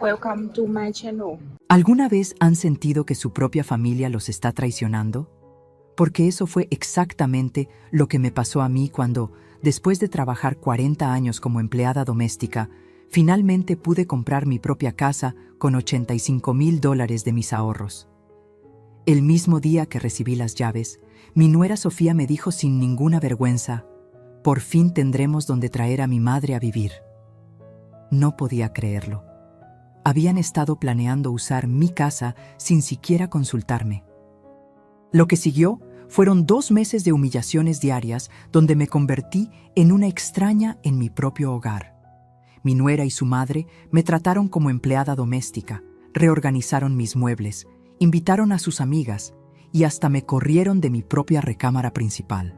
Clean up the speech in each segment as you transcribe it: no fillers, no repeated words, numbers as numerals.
Welcome to my channel. ¿Alguna vez han sentido que su propia familia los está traicionando? Porque eso fue exactamente lo que me pasó a mí cuando, después de trabajar 40 años como empleada doméstica, finalmente pude comprar mi propia casa con $85,000 de mis ahorros. El mismo día que recibí las llaves, mi nuera Sofía me dijo sin ninguna vergüenza: «Por fin tendremos donde traer a mi madre a vivir». No podía creerlo. Habían estado planeando usar mi casa sin siquiera consultarme. Lo que siguió fueron 2 meses de humillaciones diarias donde me convertí en una extraña en mi propio hogar. Mi nuera y su madre me trataron como empleada doméstica, reorganizaron mis muebles, invitaron a sus amigas y hasta me corrieron de mi propia recámara principal.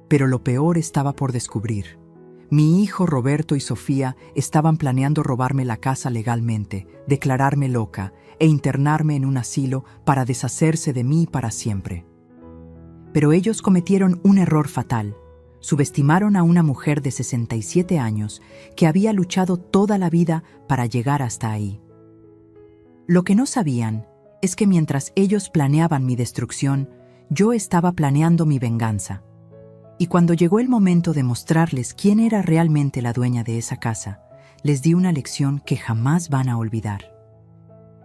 Pero lo peor estaba por descubrir. Mi hijo Roberto y Sofía estaban planeando robarme la casa legalmente, declararme loca e internarme en un asilo para deshacerse de mí para siempre. Pero ellos cometieron un error fatal. Subestimaron a una mujer de 67 años que había luchado toda la vida para llegar hasta ahí. Lo que no sabían es que mientras ellos planeaban mi destrucción, yo estaba planeando mi venganza. Y cuando llegó el momento de mostrarles quién era realmente la dueña de esa casa, les di una lección que jamás van a olvidar.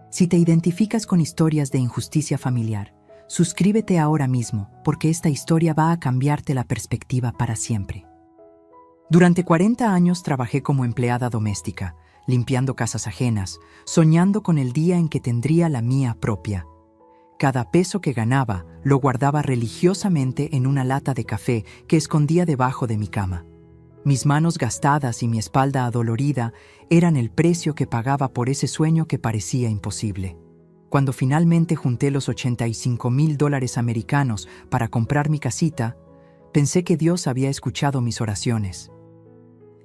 Si te identificas con historias de injusticia familiar, suscríbete ahora mismo, porque esta historia va a cambiarte la perspectiva para siempre. Durante 40 años trabajé como empleada doméstica, limpiando casas ajenas, soñando con el día en que tendría la mía propia. Cada peso que ganaba lo guardaba religiosamente en una lata de café que escondía debajo de mi cama. Mis manos gastadas y mi espalda adolorida eran el precio que pagaba por ese sueño que parecía imposible. Cuando finalmente junté los $85,000 americanos para comprar mi casita, pensé que Dios había escuchado mis oraciones.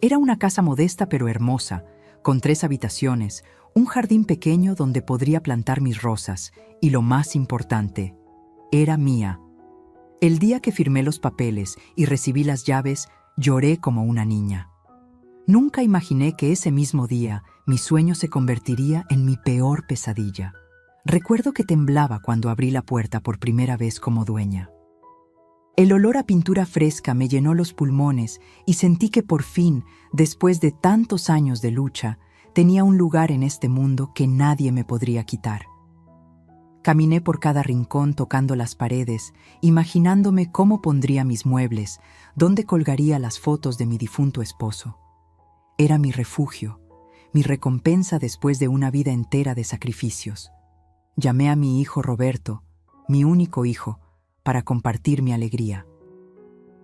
Era una casa modesta pero hermosa, con 3 habitaciones, un jardín pequeño donde podría plantar mis rosas y, lo más importante, era mía. El día que firmé los papeles y recibí las llaves, lloré como una niña. Nunca imaginé que ese mismo día mi sueño se convertiría en mi peor pesadilla. Recuerdo que temblaba cuando abrí la puerta por primera vez como dueña. El olor a pintura fresca me llenó los pulmones y sentí que por fin, después de tantos años de lucha, tenía un lugar en este mundo que nadie me podría quitar. Caminé por cada rincón tocando las paredes, imaginándome cómo pondría mis muebles, dónde colgaría las fotos de mi difunto esposo. Era mi refugio, mi recompensa después de una vida entera de sacrificios. Llamé a mi hijo Roberto, mi único hijo, para compartir mi alegría.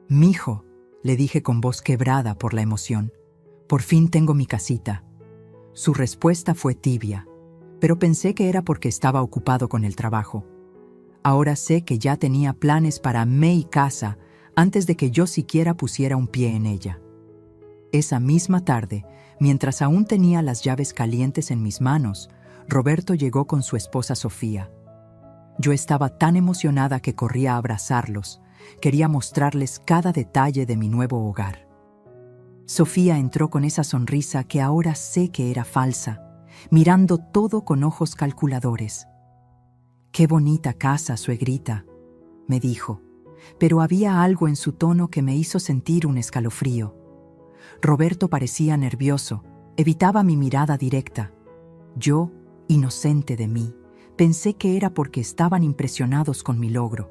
«Mijo», le dije con voz quebrada por la emoción, «por fin tengo mi casita». Su respuesta fue tibia, pero pensé que era porque estaba ocupado con el trabajo. Ahora sé que ya tenía planes para mi casa antes de que yo siquiera pusiera un pie en ella. Esa misma tarde, mientras aún tenía las llaves calientes en mis manos, Roberto llegó con su esposa Sofía. Yo estaba tan emocionada que corría a abrazarlos. Quería mostrarles cada detalle de mi nuevo hogar. Sofía entró con esa sonrisa que ahora sé que era falsa, mirando todo con ojos calculadores. «Qué bonita casa, suegrita», me dijo, pero había algo en su tono que me hizo sentir un escalofrío. Roberto parecía nervioso, evitaba mi mirada directa. Yo, inocente de mí, pensé que era porque estaban impresionados con mi logro.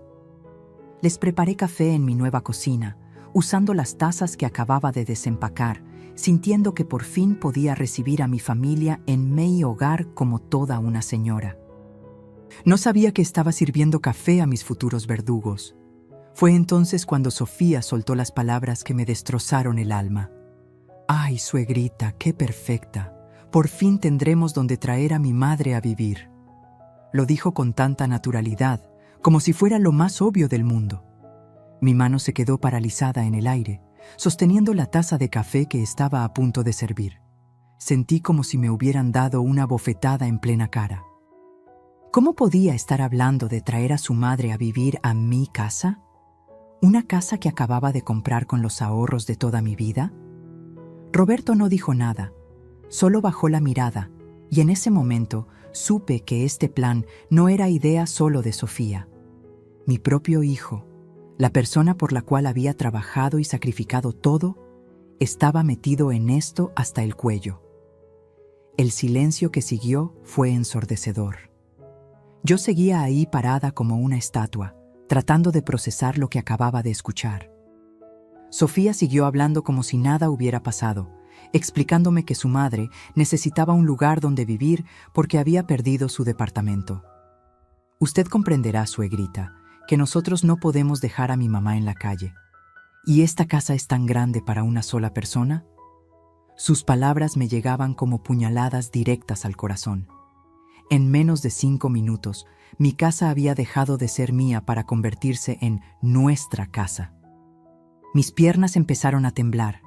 Les preparé café en mi nueva cocina, usando las tazas que acababa de desempacar, sintiendo que por fin podía recibir a mi familia en mi hogar como toda una señora. No sabía que estaba sirviendo café a mis futuros verdugos. Fue entonces cuando Sofía soltó las palabras que me destrozaron el alma. «Ay, suegrita, qué perfecta. Por fin tendremos donde traer a mi madre a vivir». Lo dijo con tanta naturalidad, como si fuera lo más obvio del mundo. Mi mano se quedó paralizada en el aire, sosteniendo la taza de café que estaba a punto de servir. Sentí como si me hubieran dado una bofetada en plena cara. ¿Cómo podía estar hablando de traer a su madre a vivir a mi casa? ¿Una casa que acababa de comprar con los ahorros de toda mi vida? Roberto no dijo nada, solo bajó la mirada Y en ese momento supe que este plan no era idea solo de Sofía. Mi propio hijo, la persona por la cual había trabajado y sacrificado todo, estaba metido en esto hasta el cuello. El silencio que siguió fue ensordecedor. Yo seguía ahí parada como una estatua, tratando de procesar lo que acababa de escuchar. Sofía siguió hablando como si nada hubiera pasado, explicándome que su madre necesitaba un lugar donde vivir porque había perdido su departamento. Usted comprenderá, suegrita, que nosotros no podemos dejar a mi mamá en la calle. ¿Y esta casa es tan grande para una sola persona? Sus palabras me llegaban como puñaladas directas al corazón. En menos de 5 minutos, mi casa había dejado de ser mía para convertirse en nuestra casa. Mis piernas empezaron a temblar,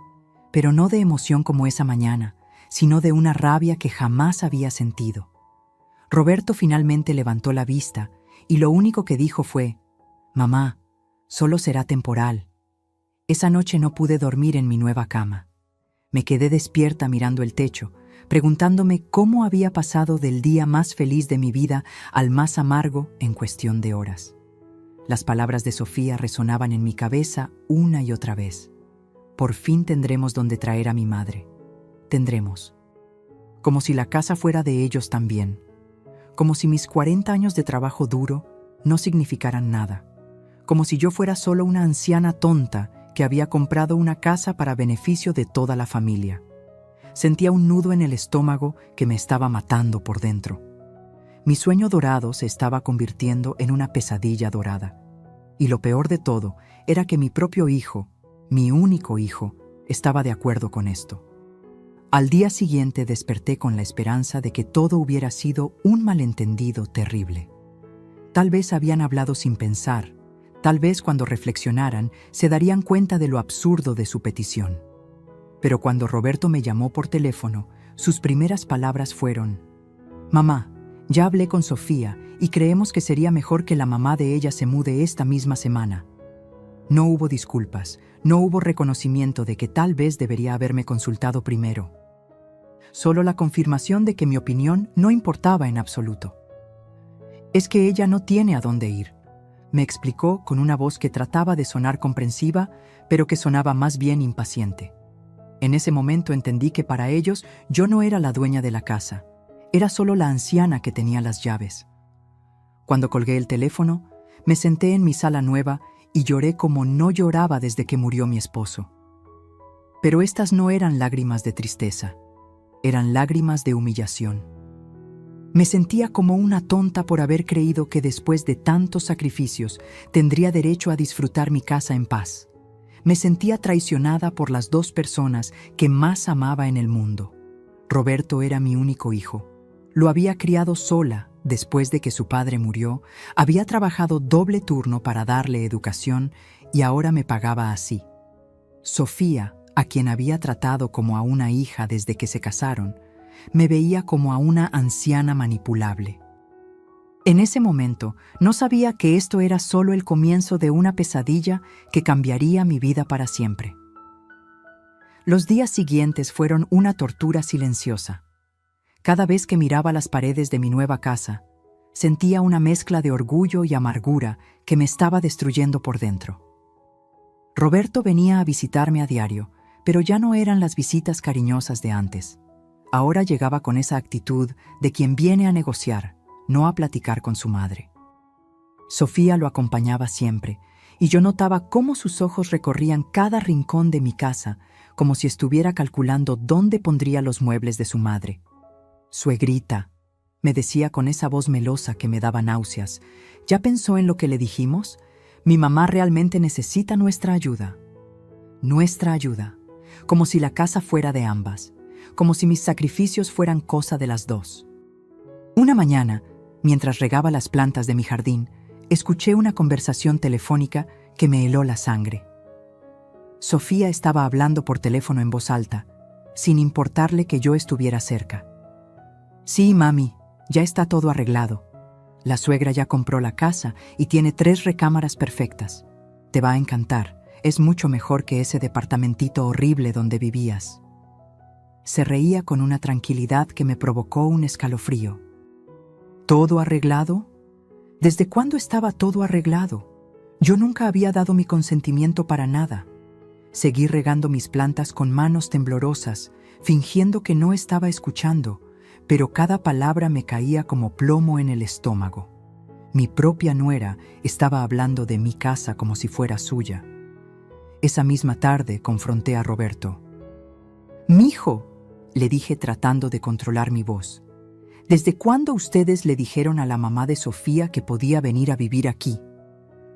pero no de emoción como esa mañana, sino de una rabia que jamás había sentido. Roberto finalmente levantó la vista y lo único que dijo fue: «Mamá, solo será temporal». Esa noche no pude dormir en mi nueva cama. Me quedé despierta mirando el techo, preguntándome cómo había pasado del día más feliz de mi vida al más amargo en cuestión de horas. Las palabras de Sofía resonaban en mi cabeza una y otra vez. Por fin tendremos donde traer a mi madre. Tendremos. Como si la casa fuera de ellos también. Como si mis 40 años de trabajo duro no significaran nada. Como si yo fuera solo una anciana tonta que había comprado una casa para beneficio de toda la familia. Sentía un nudo en el estómago que me estaba matando por dentro. Mi sueño dorado se estaba convirtiendo en una pesadilla dorada. Y lo peor de todo era que mi propio hijo, mi único hijo, estaba de acuerdo con esto. Al día siguiente desperté con la esperanza de que todo hubiera sido un malentendido terrible. Tal vez habían hablado sin pensar. Tal vez cuando reflexionaran se darían cuenta de lo absurdo de su petición. Pero cuando Roberto me llamó por teléfono, sus primeras palabras fueron: «Mamá, ya hablé con Sofía y creemos que sería mejor que la mamá de ella se mude esta misma semana». No hubo disculpas, no hubo reconocimiento de que tal vez debería haberme consultado primero. Solo la confirmación de que mi opinión no importaba en absoluto. «Es que ella no tiene a dónde ir», me explicó con una voz que trataba de sonar comprensiva, pero que sonaba más bien impaciente. En ese momento entendí que para ellos yo no era la dueña de la casa, era solo la anciana que tenía las llaves. Cuando colgué el teléfono, me senté en mi sala nueva y lloré como no lloraba desde que murió mi esposo. Pero estas no eran lágrimas de tristeza, eran lágrimas de humillación. Me sentía como una tonta por haber creído que después de tantos sacrificios tendría derecho a disfrutar mi casa en paz. Me sentía traicionada por las 2 personas que más amaba en el mundo. Roberto era mi único hijo. Lo había criado sola después de que su padre murió, había trabajado doble turno para darle educación y ahora me pagaba así. Sofía, a quien había tratado como a una hija desde que se casaron, me veía como a una anciana manipulable. En ese momento, no sabía que esto era solo el comienzo de una pesadilla que cambiaría mi vida para siempre. Los días siguientes fueron una tortura silenciosa. Cada vez que miraba las paredes de mi nueva casa, sentía una mezcla de orgullo y amargura que me estaba destruyendo por dentro. Roberto venía a visitarme a diario, pero ya no eran las visitas cariñosas de antes. Ahora llegaba con esa actitud de quien viene a negociar, no a platicar con su madre. Sofía lo acompañaba siempre, y yo notaba cómo sus ojos recorrían cada rincón de mi casa, como si estuviera calculando dónde pondría los muebles de su madre. «Suegrita», me decía con esa voz melosa que me daba náuseas, «¿ya pensó en lo que le dijimos? Mi mamá realmente necesita nuestra ayuda». Nuestra ayuda, como si la casa fuera de ambas, como si mis sacrificios fueran cosa de las 2. Una mañana, mientras regaba las plantas de mi jardín, escuché una conversación telefónica que me heló la sangre. Sofía estaba hablando por teléfono en voz alta, sin importarle que yo estuviera cerca. «Sí, mami, ya está todo arreglado. La suegra ya compró la casa y tiene 3 recámaras perfectas. Te va a encantar, es mucho mejor que ese departamentito horrible donde vivías». Se reía con una tranquilidad que me provocó un escalofrío. ¿Todo arreglado? ¿Desde cuándo estaba todo arreglado? Yo nunca había dado mi consentimiento para nada. Seguí regando mis plantas con manos temblorosas, fingiendo que no estaba escuchando, pero cada palabra me caía como plomo en el estómago. Mi propia nuera estaba hablando de mi casa como si fuera suya. Esa misma tarde confronté a Roberto. «Mijo», le dije tratando de controlar mi voz, «¿desde cuándo ustedes le dijeron a la mamá de Sofía que podía venir a vivir aquí?»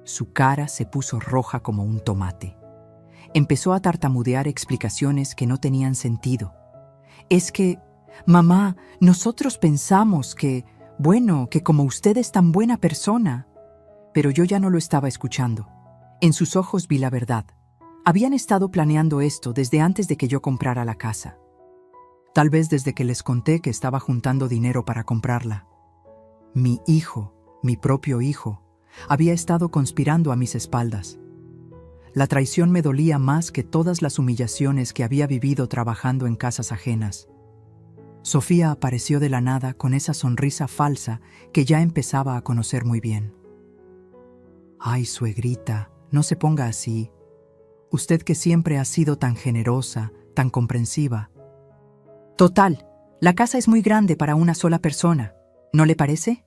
Su cara se puso roja como un tomate. Empezó a tartamudear explicaciones que no tenían sentido. «Es que, mamá, nosotros pensamos que, bueno, que como usted es tan buena persona». Pero yo ya no lo estaba escuchando. En sus ojos vi la verdad. Habían estado planeando esto desde antes de que yo comprara la casa. Tal vez desde que les conté que estaba juntando dinero para comprarla. Mi hijo, mi propio hijo, había estado conspirando a mis espaldas. La traición me dolía más que todas las humillaciones que había vivido trabajando en casas ajenas. Sofía apareció de la nada con esa sonrisa falsa que ya empezaba a conocer muy bien. «Ay, suegrita, no se ponga así. Usted que siempre ha sido tan generosa, tan comprensiva». «Total, la casa es muy grande para una sola persona, ¿no le parece?»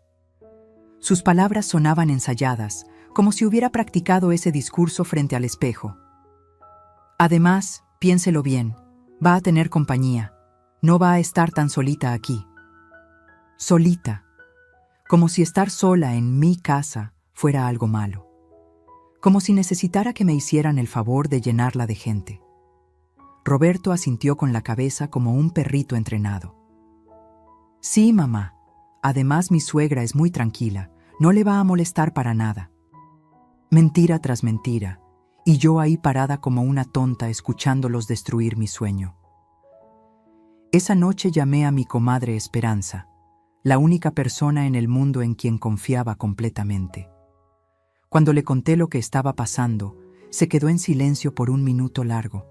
Sus palabras sonaban ensayadas, como si hubiera practicado ese discurso frente al espejo. «Además, piénselo bien, va a tener compañía, no va a estar tan solita aquí». Solita, como si estar sola en mi casa fuera algo malo, como si necesitara que me hicieran el favor de llenarla de gente. Roberto asintió con la cabeza como un perrito entrenado. «Sí, mamá. Además, mi suegra es muy tranquila, no le va a molestar para nada». Mentira tras mentira, y yo ahí parada como una tonta escuchándolos destruir mi sueño. Esa noche llamé a mi comadre Esperanza, la única persona en el mundo en quien confiaba completamente. Cuando le conté lo que estaba pasando, se quedó en silencio por un minuto largo.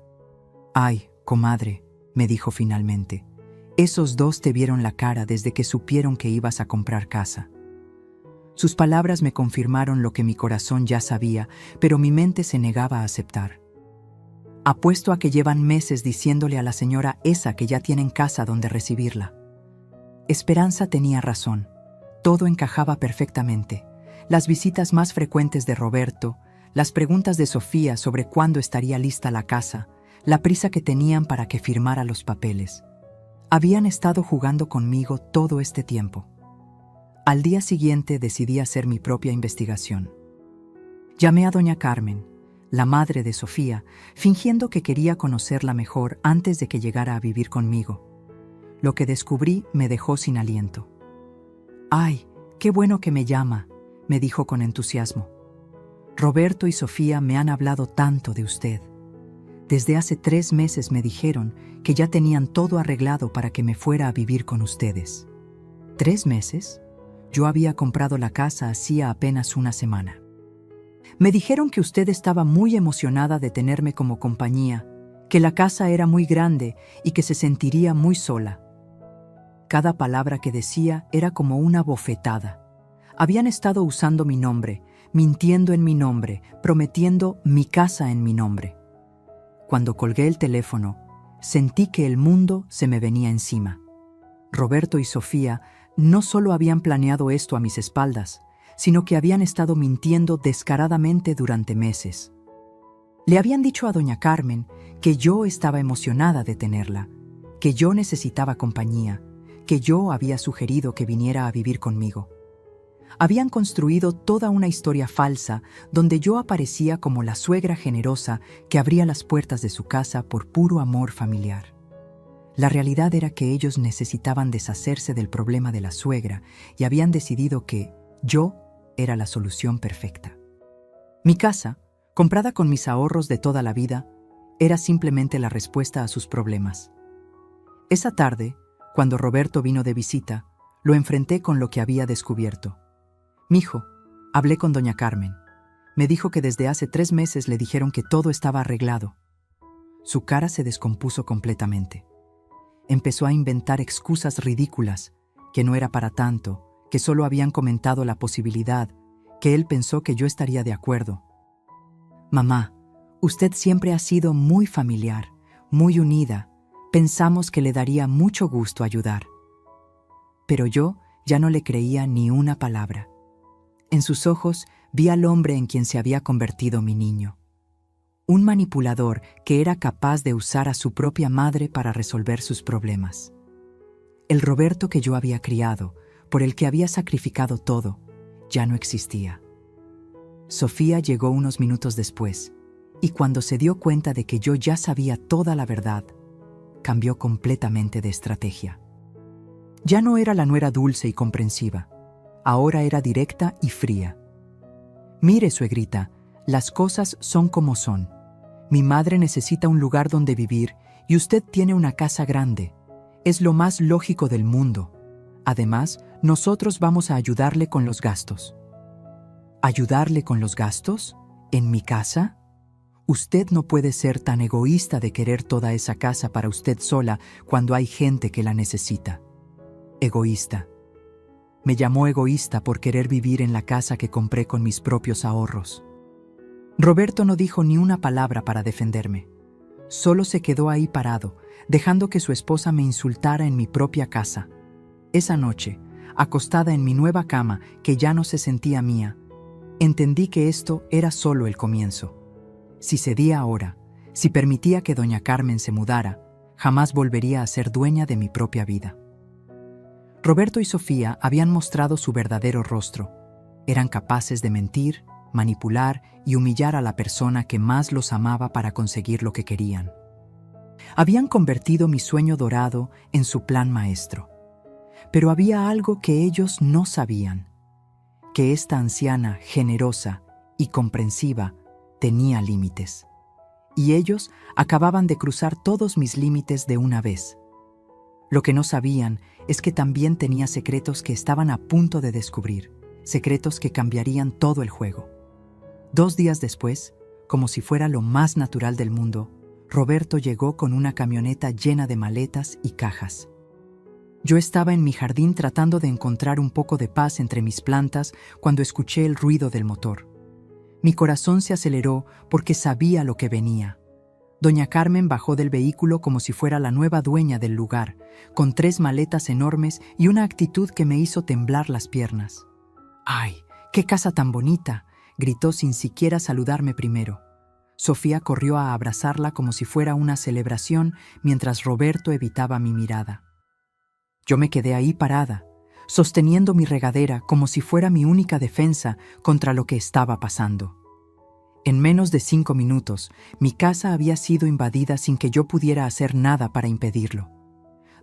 «Ay, comadre», me dijo finalmente, «esos dos te vieron la cara desde que supieron que ibas a comprar casa». Sus palabras me confirmaron lo que mi corazón ya sabía, pero mi mente se negaba a aceptar. «Apuesto a que llevan meses diciéndole a la señora esa que ya tienen casa donde recibirla». Esperanza tenía razón. Todo encajaba perfectamente. Las visitas más frecuentes de Roberto, las preguntas de Sofía sobre cuándo estaría lista la casa, la prisa que tenían para que firmara los papeles. Habían estado jugando conmigo todo este tiempo. Al día siguiente decidí hacer mi propia investigación. Llamé a doña Carmen, la madre de Sofía, fingiendo que quería conocerla mejor antes de que llegara a vivir conmigo. Lo que descubrí me dejó sin aliento. «Ay, qué bueno que me llama», me dijo con entusiasmo. «Roberto y Sofía me han hablado tanto de usted. Desde hace 3 meses me dijeron que ya tenían todo arreglado para que me fuera a vivir con ustedes». ¿3 meses? Yo había comprado la casa hacía apenas una semana. «Me dijeron que usted estaba muy emocionada de tenerme como compañía, que la casa era muy grande y que se sentiría muy sola». Cada palabra que decía era como una bofetada. Habían estado usando mi nombre, mintiendo en mi nombre, prometiendo mi casa en mi nombre. Cuando colgué el teléfono, sentí que el mundo se me venía encima. Roberto y Sofía no solo habían planeado esto a mis espaldas, sino que habían estado mintiendo descaradamente durante meses. Le habían dicho a doña Carmen que yo estaba emocionada de tenerla, que yo necesitaba compañía, que yo había sugerido que viniera a vivir conmigo. Habían construido toda una historia falsa donde yo aparecía como la suegra generosa que abría las puertas de su casa por puro amor familiar. La realidad era que ellos necesitaban deshacerse del problema de la suegra y habían decidido que yo era la solución perfecta. Mi casa, comprada con mis ahorros de toda la vida, era simplemente la respuesta a sus problemas. Esa tarde, cuando Roberto vino de visita, lo enfrenté con lo que había descubierto. «Mijo, hablé con doña Carmen. Me dijo que desde hace 3 meses le dijeron que todo estaba arreglado». Su cara se descompuso completamente. Empezó a inventar excusas ridículas, que no era para tanto, que solo habían comentado la posibilidad, que él pensó que yo estaría de acuerdo. Mamá, usted siempre ha sido muy familiar, muy unida. Pensamos que le daría mucho gusto ayudar. Pero yo ya no le creía ni una palabra. En sus ojos vi al hombre en quien se había convertido mi niño. Un manipulador que era capaz de usar a su propia madre para resolver sus problemas. El Roberto que yo había criado, por el que había sacrificado todo, ya no existía. Sofía llegó unos minutos después, y cuando se dio cuenta de que yo ya sabía toda la verdad, cambió completamente de estrategia. Ya no era la nuera dulce y comprensiva, ahora era directa y fría. Mire, suegrita, las cosas son como son. Mi madre necesita un lugar donde vivir y usted tiene una casa grande. Es lo más lógico del mundo. Además, nosotros vamos a ayudarle con los gastos. ¿Ayudarle con los gastos? ¿En mi casa? Usted no puede ser tan egoísta de querer toda esa casa para usted sola cuando hay gente que la necesita. Egoísta. Me llamó egoísta por querer vivir en la casa que compré con mis propios ahorros. Roberto no dijo ni una palabra para defenderme. Solo se quedó ahí parado, dejando que su esposa me insultara en mi propia casa. Esa noche, acostada en mi nueva cama que ya no se sentía mía, entendí que esto era solo el comienzo. Si cedía ahora, si permitía que doña Carmen se mudara, jamás volvería a ser dueña de mi propia vida. Roberto y Sofía habían mostrado su verdadero rostro. Eran capaces de mentir, manipular y humillar a la persona que más los amaba para conseguir lo que querían. Habían convertido mi sueño dorado en su plan maestro. Pero había algo que ellos no sabían, que esta anciana, generosa y comprensiva, tenía límites. Y ellos acababan de cruzar todos mis límites de una vez. Lo que no sabían es que también tenía secretos que estaban a punto de descubrir, secretos que cambiarían todo el juego. 2 días después, como si fuera lo más natural del mundo, Roberto llegó con una camioneta llena de maletas y cajas. Yo estaba en mi jardín tratando de encontrar un poco de paz entre mis plantas cuando escuché el ruido del motor. Mi corazón se aceleró porque sabía lo que venía. Doña Carmen bajó del vehículo como si fuera la nueva dueña del lugar, con 3 maletas enormes y una actitud que me hizo temblar las piernas. ¡Ay, qué casa tan bonita!, gritó sin siquiera saludarme primero. Sofía corrió a abrazarla como si fuera una celebración mientras Roberto evitaba mi mirada. Yo me quedé ahí parada, sosteniendo mi regadera como si fuera mi única defensa contra lo que estaba pasando. En menos de 5 minutos, mi casa había sido invadida sin que yo pudiera hacer nada para impedirlo.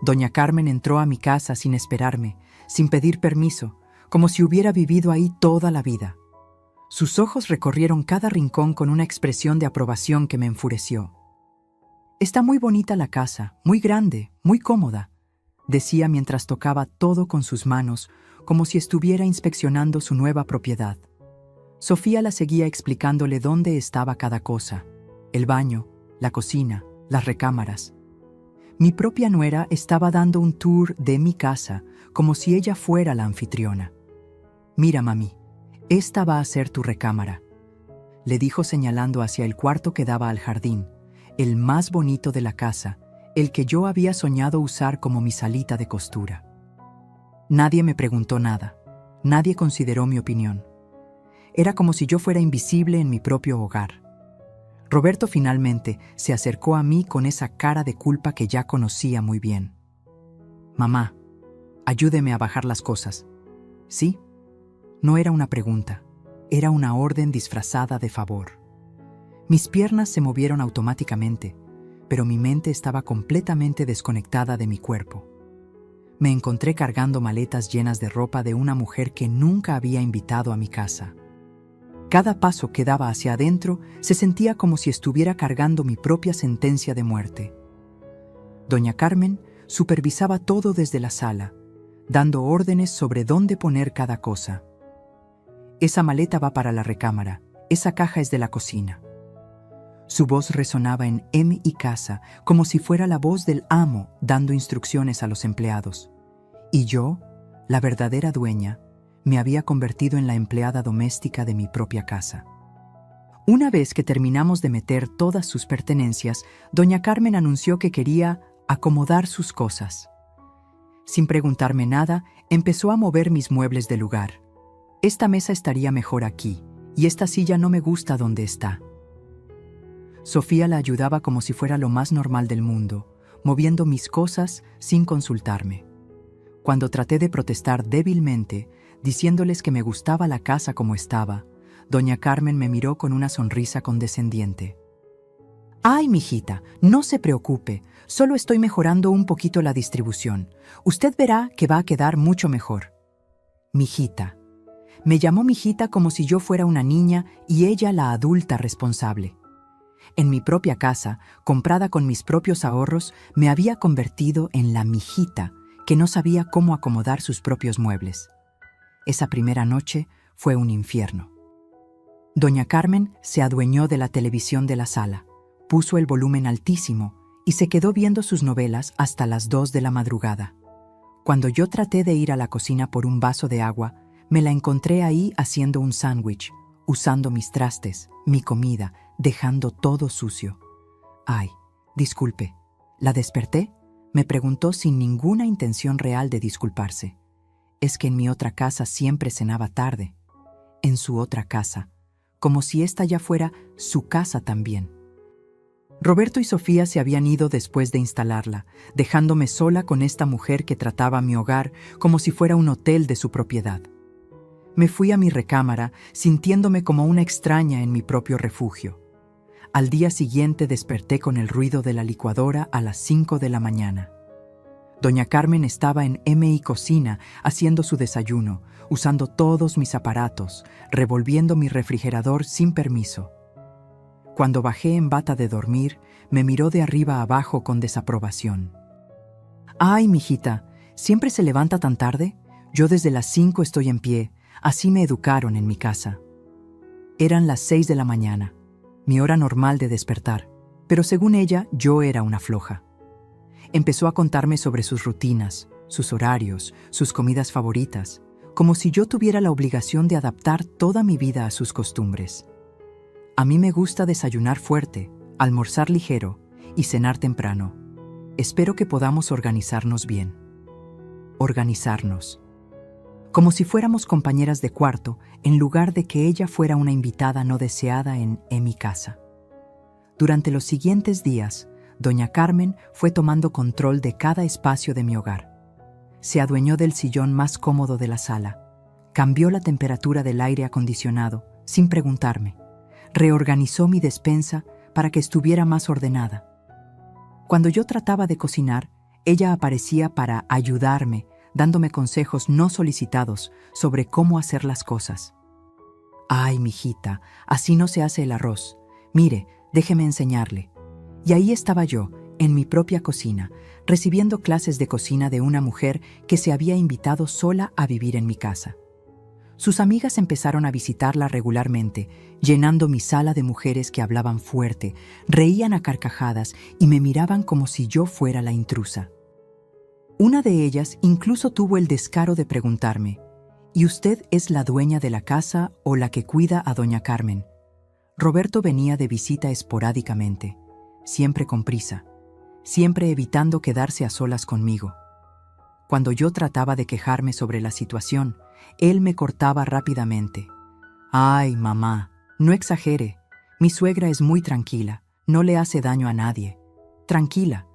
Doña Carmen entró a mi casa sin esperarme, sin pedir permiso, como si hubiera vivido ahí toda la vida. Sus ojos recorrieron cada rincón con una expresión de aprobación que me enfureció. «Está muy bonita la casa, muy grande, muy cómoda», decía mientras tocaba todo con sus manos, como si estuviera inspeccionando su nueva propiedad. Sofía la seguía explicándole dónde estaba cada cosa: el baño, la cocina, las recámaras. Mi propia nuera estaba dando un tour de mi casa, como si ella fuera la anfitriona. «Mira, mami, esta va a ser tu recámara», le dijo señalando hacia el cuarto que daba al jardín, el más bonito de la casa, el que yo había soñado usar como mi salita de costura. Nadie me preguntó nada, nadie consideró mi opinión. Era como si yo fuera invisible en mi propio hogar. Roberto finalmente se acercó a mí con esa cara de culpa que ya conocía muy bien. «Mamá, ayúdeme a bajar las cosas». ¿Sí? No era una pregunta, era una orden disfrazada de favor. Mis piernas se movieron automáticamente, pero mi mente estaba completamente desconectada de mi cuerpo. Me encontré cargando maletas llenas de ropa de una mujer que nunca había invitado a mi casa. Cada paso que daba hacia adentro se sentía como si estuviera cargando mi propia sentencia de muerte. Doña Carmen supervisaba todo desde la sala, dando órdenes sobre dónde poner cada cosa. «Esa maleta va para la recámara, esa caja es de la cocina». Su voz resonaba en mi casa como si fuera la voz del amo dando instrucciones a los empleados. Y yo, la verdadera dueña, me había convertido en la empleada doméstica de mi propia casa. Una vez que terminamos de meter todas sus pertenencias, doña Carmen anunció que quería acomodar sus cosas. Sin preguntarme nada, empezó a mover mis muebles del lugar. Esta mesa estaría mejor aquí, y esta silla no me gusta donde está. Sofía la ayudaba como si fuera lo más normal del mundo, moviendo mis cosas sin consultarme. Cuando traté de protestar débilmente, diciéndoles que me gustaba la casa como estaba, doña Carmen me miró con una sonrisa condescendiente. «Ay, mijita, no se preocupe, solo estoy mejorando un poquito la distribución. Usted verá que va a quedar mucho mejor». Mijita. Me llamó mijita como si yo fuera una niña y ella la adulta responsable. En mi propia casa, comprada con mis propios ahorros, me había convertido en la mijita que no sabía cómo acomodar sus propios muebles. Esa primera noche fue un infierno. Doña Carmen se adueñó de la televisión de la sala, puso el volumen altísimo y se quedó viendo sus novelas hasta las 2 de la madrugada. Cuando yo traté de ir a la cocina por un vaso de agua, me la encontré ahí haciendo un sándwich, usando mis trastes, mi comida, dejando todo sucio. «Ay, disculpe, ¿la desperté?», me preguntó sin ninguna intención real de disculparse. Es que en mi otra casa siempre cenaba tarde. En su otra casa, como si esta ya fuera su casa también. Roberto y Sofía se habían ido después de instalarla, dejándome sola con esta mujer que trataba mi hogar como si fuera un hotel de su propiedad. Me fui a mi recámara, sintiéndome como una extraña en mi propio refugio. Al día siguiente desperté con el ruido de la licuadora a las 5 de la mañana. Doña Carmen estaba en mi cocina haciendo su desayuno, usando todos mis aparatos, revolviendo mi refrigerador sin permiso. Cuando bajé en bata de dormir, me miró de arriba a abajo con desaprobación. «Ay, mijita, ¿siempre se levanta tan tarde? Yo desde las 5 estoy en pie, así me educaron en mi casa». Eran las 6 de la mañana, mi hora normal de despertar, pero según ella, yo era una floja. Empezó a contarme sobre sus rutinas, sus horarios, sus comidas favoritas, como si yo tuviera la obligación de adaptar toda mi vida a sus costumbres. A mí me gusta desayunar fuerte, almorzar ligero y cenar temprano. Espero que podamos organizarnos bien. Organizarnos. Como si fuéramos compañeras de cuarto, en lugar de que ella fuera una invitada no deseada en mi casa. Durante los siguientes días, doña Carmen fue tomando control de cada espacio de mi hogar. Se adueñó del sillón más cómodo de la sala. Cambió la temperatura del aire acondicionado, sin preguntarme. Reorganizó mi despensa para que estuviera más ordenada. Cuando yo trataba de cocinar, ella aparecía para ayudarme, dándome consejos no solicitados sobre cómo hacer las cosas. «Ay, mijita, así no se hace el arroz. Mire, déjeme enseñarle». Y ahí estaba yo, en mi propia cocina, recibiendo clases de cocina de una mujer que se había invitado sola a vivir en mi casa. Sus amigas empezaron a visitarla regularmente, llenando mi sala de mujeres que hablaban fuerte, reían a carcajadas y me miraban como si yo fuera la intrusa. Una de ellas incluso tuvo el descaro de preguntarme: «¿Y usted es la dueña de la casa o la que cuida a doña Carmen?». Roberto venía de visita esporádicamente, siempre con prisa, siempre evitando quedarse a solas conmigo. Cuando yo trataba de quejarme sobre la situación, él me cortaba rápidamente. «Ay, mamá, no exagere. Mi suegra es muy tranquila, no le hace daño a nadie. Tranquila».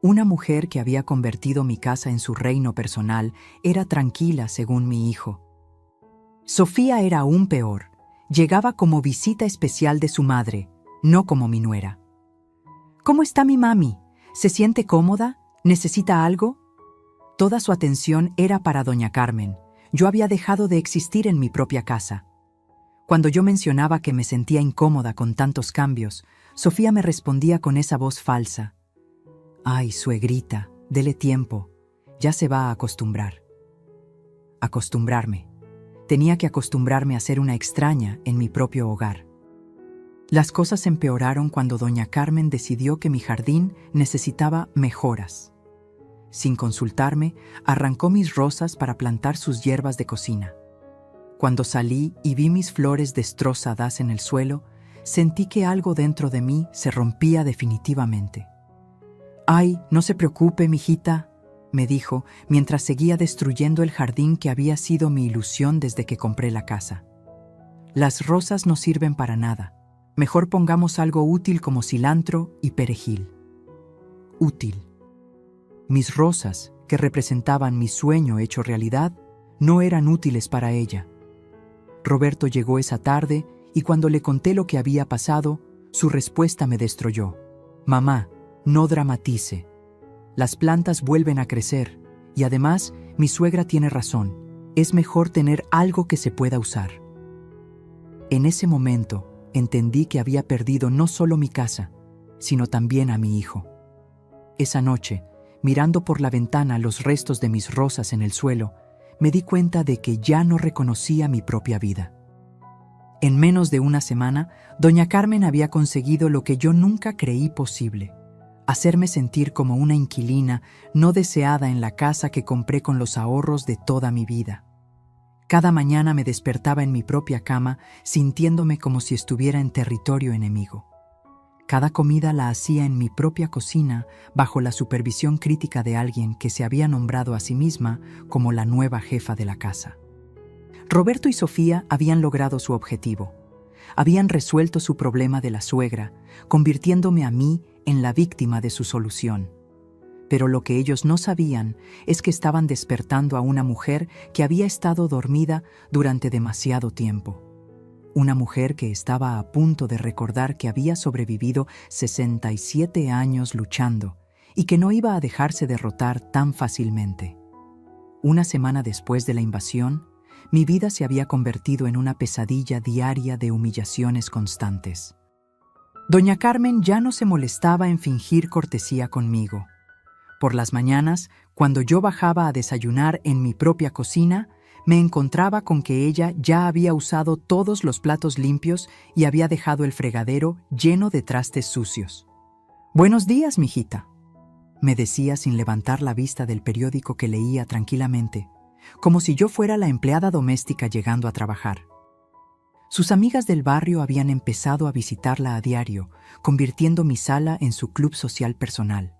Una mujer que había convertido mi casa en su reino personal era tranquila según mi hijo. Sofía era aún peor. Llegaba como visita especial de su madre, no como mi nuera. «¿Cómo está mi mami? ¿Se siente cómoda? ¿Necesita algo?». Toda su atención era para doña Carmen. Yo había dejado de existir en mi propia casa. Cuando yo mencionaba que me sentía incómoda con tantos cambios, Sofía me respondía con esa voz falsa: «Ay, suegrita, dele tiempo, ya se va a acostumbrar». Acostumbrarme. Tenía que acostumbrarme a ser una extraña en mi propio hogar. Las cosas empeoraron cuando doña Carmen decidió que mi jardín necesitaba mejoras. Sin consultarme, arrancó mis rosas para plantar sus hierbas de cocina. Cuando salí y vi mis flores destrozadas en el suelo, sentí que algo dentro de mí se rompía definitivamente. «Ay, no se preocupe, mijita», me dijo, mientras seguía destruyendo el jardín que había sido mi ilusión desde que compré la casa. «Las rosas no sirven para nada. Mejor pongamos algo útil como cilantro y perejil». Útil. Mis rosas, que representaban mi sueño hecho realidad, no eran útiles para ella. Roberto llegó esa tarde y cuando le conté lo que había pasado, su respuesta me destruyó. «Mamá, no dramatice. Las plantas vuelven a crecer y además mi suegra tiene razón. Es mejor tener algo que se pueda usar». En ese momento entendí que había perdido no solo mi casa, sino también a mi hijo. Esa noche, mirando por la ventana los restos de mis rosas en el suelo, me di cuenta de que ya no reconocía mi propia vida. En menos de una semana, doña Carmen había conseguido lo que yo nunca creí posible: hacerme sentir como una inquilina no deseada en la casa que compré con los ahorros de toda mi vida. Cada mañana me despertaba en mi propia cama, sintiéndome como si estuviera en territorio enemigo. Cada comida la hacía en mi propia cocina, bajo la supervisión crítica de alguien que se había nombrado a sí misma como la nueva jefa de la casa. Roberto y Sofía habían logrado su objetivo. Habían resuelto su problema de la suegra, convirtiéndome a mí en la víctima de su solución. Pero lo que ellos no sabían es que estaban despertando a una mujer que había estado dormida durante demasiado tiempo. Una mujer que estaba a punto de recordar que había sobrevivido 67 años luchando y que no iba a dejarse derrotar tan fácilmente. Una semana después de la invasión, mi vida se había convertido en una pesadilla diaria de humillaciones constantes. Doña Carmen ya no se molestaba en fingir cortesía conmigo. Por las mañanas, cuando yo bajaba a desayunar en mi propia cocina, me encontraba con que ella ya había usado todos los platos limpios y había dejado el fregadero lleno de trastes sucios. «Buenos días, mijita», me decía sin levantar la vista del periódico que leía tranquilamente, como si yo fuera la empleada doméstica llegando a trabajar. Sus amigas del barrio habían empezado a visitarla a diario, convirtiendo mi sala en su club social personal.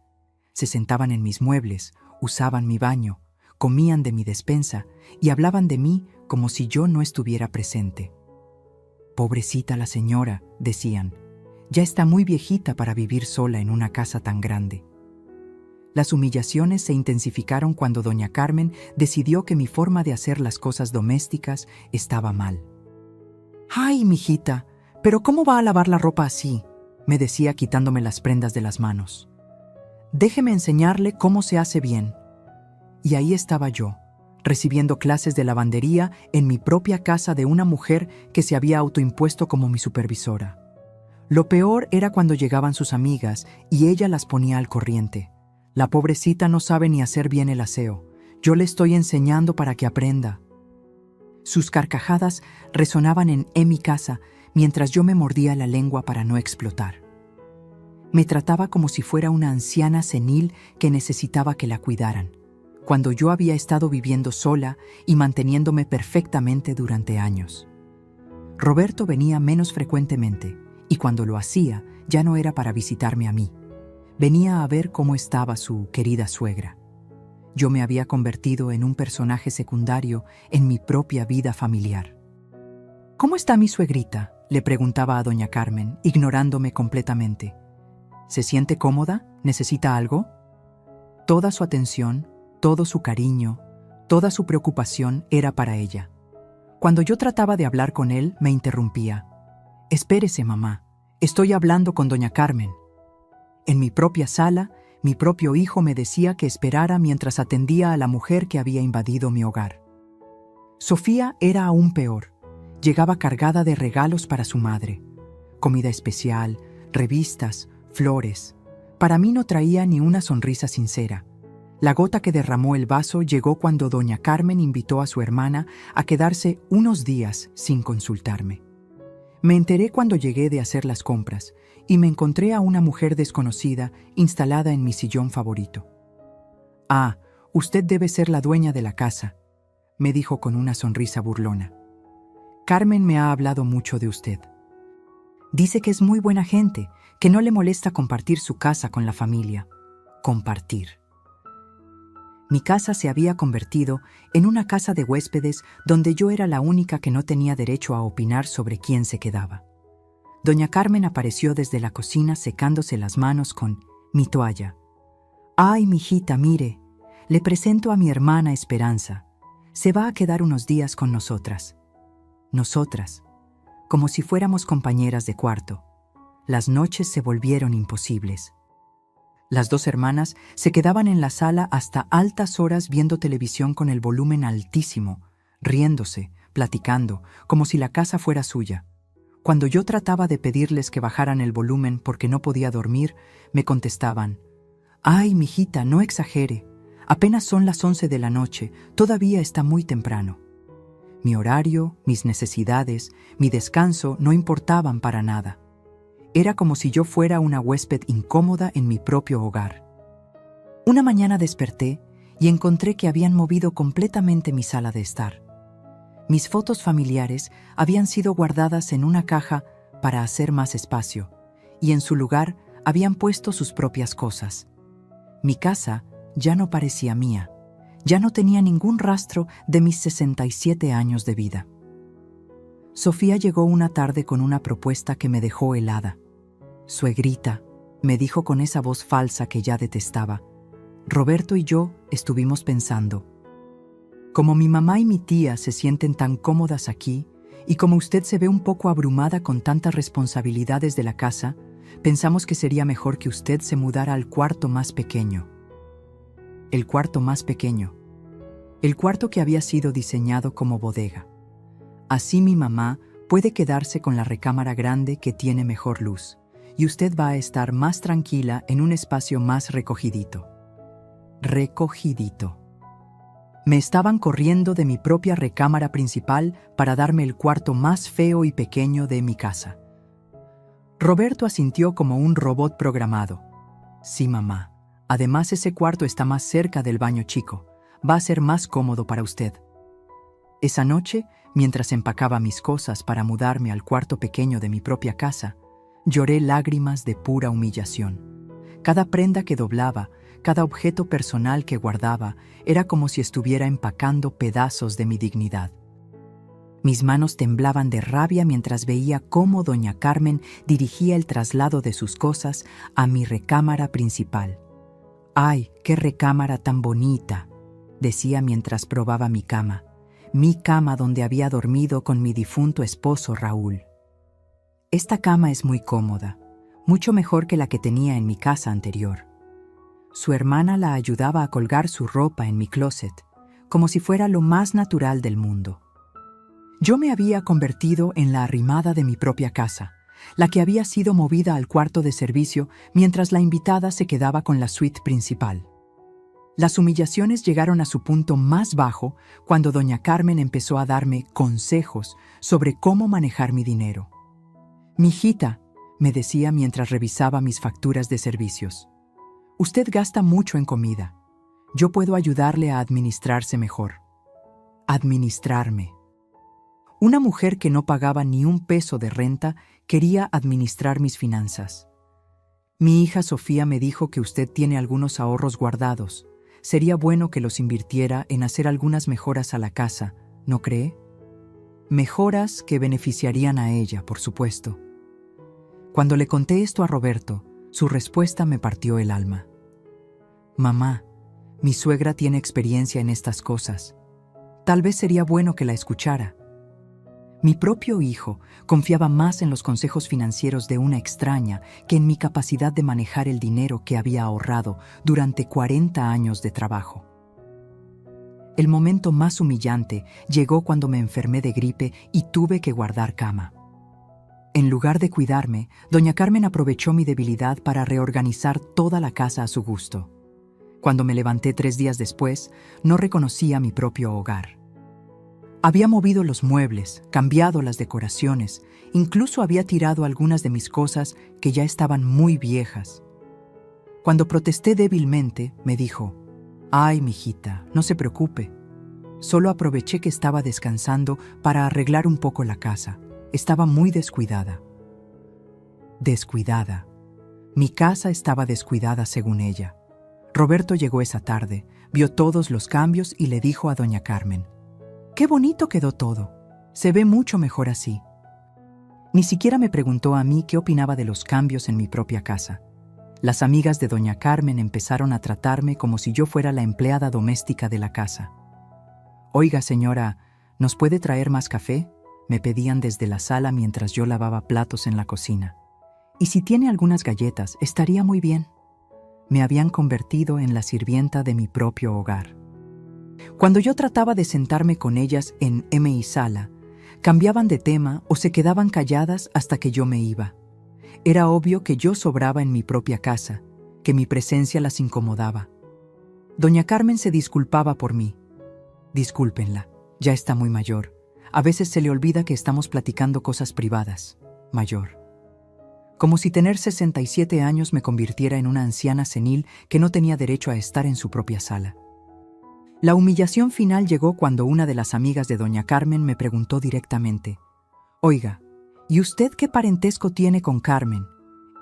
Se sentaban en mis muebles, usaban mi baño, comían de mi despensa y hablaban de mí como si yo no estuviera presente. «Pobrecita la señora», decían, «ya está muy viejita para vivir sola en una casa tan grande». Las humillaciones se intensificaron cuando doña Carmen decidió que mi forma de hacer las cosas domésticas estaba mal. «Ay, mijita, ¿pero cómo va a lavar la ropa así?», me decía quitándome las prendas de las manos. «Déjeme enseñarle cómo se hace bien». Y ahí estaba yo, recibiendo clases de lavandería en mi propia casa de una mujer que se había autoimpuesto como mi supervisora. Lo peor era cuando llegaban sus amigas y ella las ponía al corriente. «La pobrecita no sabe ni hacer bien el aseo. Yo le estoy enseñando para que aprenda». Sus carcajadas resonaban en mi casa mientras yo me mordía la lengua para no explotar. Me trataba como si fuera una anciana senil que necesitaba que la cuidaran, cuando yo había estado viviendo sola y manteniéndome perfectamente durante años. Roberto venía menos frecuentemente, y cuando lo hacía ya no era para visitarme a mí. Venía a ver cómo estaba su querida suegra. Yo me había convertido en un personaje secundario en mi propia vida familiar. «¿Cómo está mi suegrita?», le preguntaba a doña Carmen, ignorándome completamente. «¿Se siente cómoda? ¿Necesita algo?». Toda su atención, todo su cariño, toda su preocupación era para ella. Cuando yo trataba de hablar con él, me interrumpía. «Espérese, mamá, estoy hablando con doña Carmen». En mi propia sala, mi propio hijo me decía que esperara mientras atendía a la mujer que había invadido mi hogar. Sofía era aún peor. Llegaba cargada de regalos para su madre. Comida especial, revistas, flores. Para mí no traía ni una sonrisa sincera. La gota que derramó el vaso llegó cuando doña Carmen invitó a su hermana a quedarse unos días sin consultarme. Me enteré cuando llegué de hacer las compras y me encontré a una mujer desconocida instalada en mi sillón favorito. «Ah, usted debe ser la dueña de la casa», me dijo con una sonrisa burlona. «Carmen me ha hablado mucho de usted. Dice que es muy buena gente, que no le molesta compartir su casa con la familia». Compartir. Mi casa se había convertido en una casa de huéspedes donde yo era la única que no tenía derecho a opinar sobre quién se quedaba. Doña Carmen apareció desde la cocina secándose las manos con mi toalla. «Ay, mijita, mire, le presento a mi hermana Esperanza. Se va a quedar unos días con nosotras». Nosotras, como si fuéramos compañeras de cuarto. Las noches se volvieron imposibles. Las dos hermanas se quedaban en la sala hasta altas horas viendo televisión con el volumen altísimo, riéndose, platicando, como si la casa fuera suya. Cuando yo trataba de pedirles que bajaran el volumen porque no podía dormir, me contestaban: «Ay, mijita, no exagere. Apenas son las 11 de la noche, todavía está muy temprano». Mi horario, mis necesidades, mi descanso no importaban para nada. Era como si yo fuera una huésped incómoda en mi propio hogar. Una mañana desperté y encontré que habían movido completamente mi sala de estar. Mis fotos familiares habían sido guardadas en una caja para hacer más espacio, y en su lugar habían puesto sus propias cosas. Mi casa ya no parecía mía, ya no tenía ningún rastro de mis 67 años de vida. Sofía llegó una tarde con una propuesta que me dejó helada. «Suegrita», me dijo con esa voz falsa que ya detestaba, «Roberto y yo estuvimos pensando. Como mi mamá y mi tía se sienten tan cómodas aquí, y como usted se ve un poco abrumada con tantas responsabilidades de la casa, pensamos que sería mejor que usted se mudara al cuarto más pequeño». El cuarto más pequeño. El cuarto que había sido diseñado como bodega. Así mi mamá puede quedarse con la recámara grande que tiene mejor luz, y usted va a estar más tranquila en un espacio más recogidito. Recogidito. Me estaban corriendo de mi propia recámara principal para darme el cuarto más feo y pequeño de mi casa. Roberto asintió como un robot programado. «Sí, mamá. Además, ese cuarto está más cerca del baño chico. Va a ser más cómodo para usted». Esa noche, mientras empacaba mis cosas para mudarme al cuarto pequeño de mi propia casa, lloré lágrimas de pura humillación. Cada prenda que doblaba, cada objeto personal que guardaba, era como si estuviera empacando pedazos de mi dignidad. Mis manos temblaban de rabia mientras veía cómo doña Carmen dirigía el traslado de sus cosas a mi recámara principal. «¡Ay, qué recámara tan bonita!», decía mientras probaba mi cama donde había dormido con mi difunto esposo Raúl. «Esta cama es muy cómoda, mucho mejor que la que tenía en mi casa anterior». Su hermana la ayudaba a colgar su ropa en mi closet, como si fuera lo más natural del mundo. Yo me había convertido en la arrimada de mi propia casa, la que había sido movida al cuarto de servicio mientras la invitada se quedaba con la suite principal. Las humillaciones llegaron a su punto más bajo cuando doña Carmen empezó a darme consejos sobre cómo manejar mi dinero. «Mijita», me decía mientras revisaba mis facturas de servicios, «usted gasta mucho en comida. Yo puedo ayudarle a administrarse mejor». Administrarme. Una mujer que no pagaba ni un peso de renta quería administrar mis finanzas. «Mi hija Sofía me dijo que usted tiene algunos ahorros guardados. Sería bueno que los invirtiera en hacer algunas mejoras a la casa, ¿no cree?». Mejoras que beneficiarían a ella, por supuesto. Cuando le conté esto a Roberto, su respuesta me partió el alma. «Mamá, mi suegra tiene experiencia en estas cosas. Tal vez sería bueno que la escuchara». Mi propio hijo confiaba más en los consejos financieros de una extraña que en mi capacidad de manejar el dinero que había ahorrado durante 40 años de trabajo. El momento más humillante llegó cuando me enfermé de gripe y tuve que guardar cama. En lugar de cuidarme, doña Carmen aprovechó mi debilidad para reorganizar toda la casa a su gusto. Cuando me levanté 3 días después, no reconocía mi propio hogar. Había movido los muebles, cambiado las decoraciones, incluso había tirado algunas de mis cosas que ya estaban muy viejas. Cuando protesté débilmente, me dijo: «Ay, mijita, no se preocupe. Solo aproveché que estaba descansando para arreglar un poco la casa. Estaba muy descuidada». Descuidada. Mi casa estaba descuidada según ella. Roberto llegó esa tarde, vio todos los cambios y le dijo a doña Carmen: «Qué bonito quedó todo. Se ve mucho mejor así». Ni siquiera me preguntó a mí qué opinaba de los cambios en mi propia casa. Las amigas de doña Carmen empezaron a tratarme como si yo fuera la empleada doméstica de la casa. «Oiga, señora, ¿nos puede traer más café?», me pedían desde la sala mientras yo lavaba platos en la cocina. «Y si tiene algunas galletas, estaría muy bien». Me habían convertido en la sirvienta de mi propio hogar. Cuando yo trataba de sentarme con ellas en mi sala, cambiaban de tema o se quedaban calladas hasta que yo me iba. Era obvio que yo sobraba en mi propia casa, que mi presencia las incomodaba. Doña Carmen se disculpaba por mí. «Discúlpenla, ya está muy mayor. A veces se le olvida que estamos platicando cosas privadas. Mayor». Como si tener 67 años me convirtiera en una anciana senil que no tenía derecho a estar en su propia sala. La humillación final llegó cuando una de las amigas de doña Carmen me preguntó directamente: «Oiga, ¿y usted qué parentesco tiene con Carmen?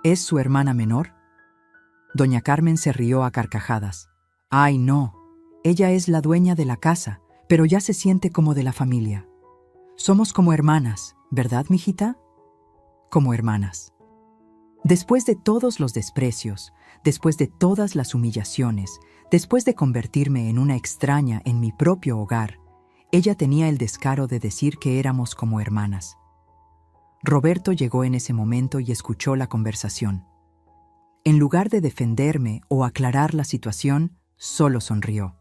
¿Es su hermana menor?». Doña Carmen se rió a carcajadas. «Ay, no, ella es la dueña de la casa, pero ya se siente como de la familia. Somos como hermanas, ¿verdad, mijita?». Como hermanas. Después de todos los desprecios, después de todas las humillaciones, después de convertirme en una extraña en mi propio hogar, ella tenía el descaro de decir que éramos como hermanas. Roberto llegó en ese momento y escuchó la conversación. En lugar de defenderme o aclarar la situación, solo sonrió.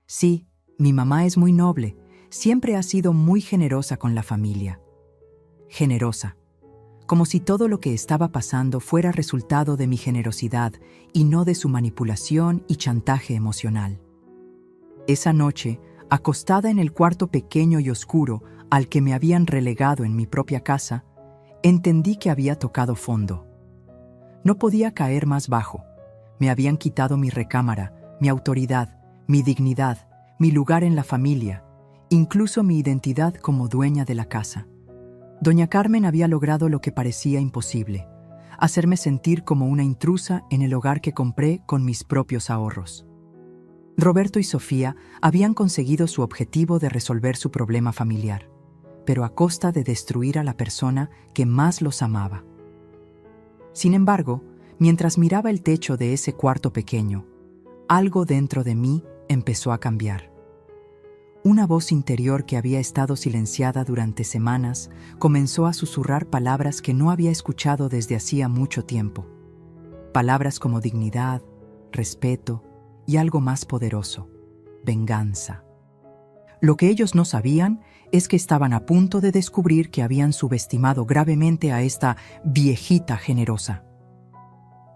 «Sí, mi mamá es muy noble, siempre ha sido muy generosa con la familia». Generosa. Como si todo lo que estaba pasando fuera resultado de mi generosidad y no de su manipulación y chantaje emocional. Esa noche, acostada en el cuarto pequeño y oscuro al que me habían relegado en mi propia casa, entendí que había tocado fondo. No podía caer más bajo. Me habían quitado mi recámara, mi autoridad, mi dignidad, mi lugar en la familia, incluso mi identidad como dueña de la casa. Doña Carmen había logrado lo que parecía imposible: hacerme sentir como una intrusa en el hogar que compré con mis propios ahorros. Roberto y Sofía habían conseguido su objetivo de resolver su problema familiar, pero a costa de destruir a la persona que más los amaba. Sin embargo, mientras miraba el techo de ese cuarto pequeño, algo dentro de mí empezó a cambiar. Una voz interior que había estado silenciada durante semanas comenzó a susurrar palabras que no había escuchado desde hacía mucho tiempo. Palabras como dignidad, respeto y algo más poderoso: venganza. Lo que ellos no sabían es que estaban a punto de descubrir que habían subestimado gravemente a esta viejita generosa.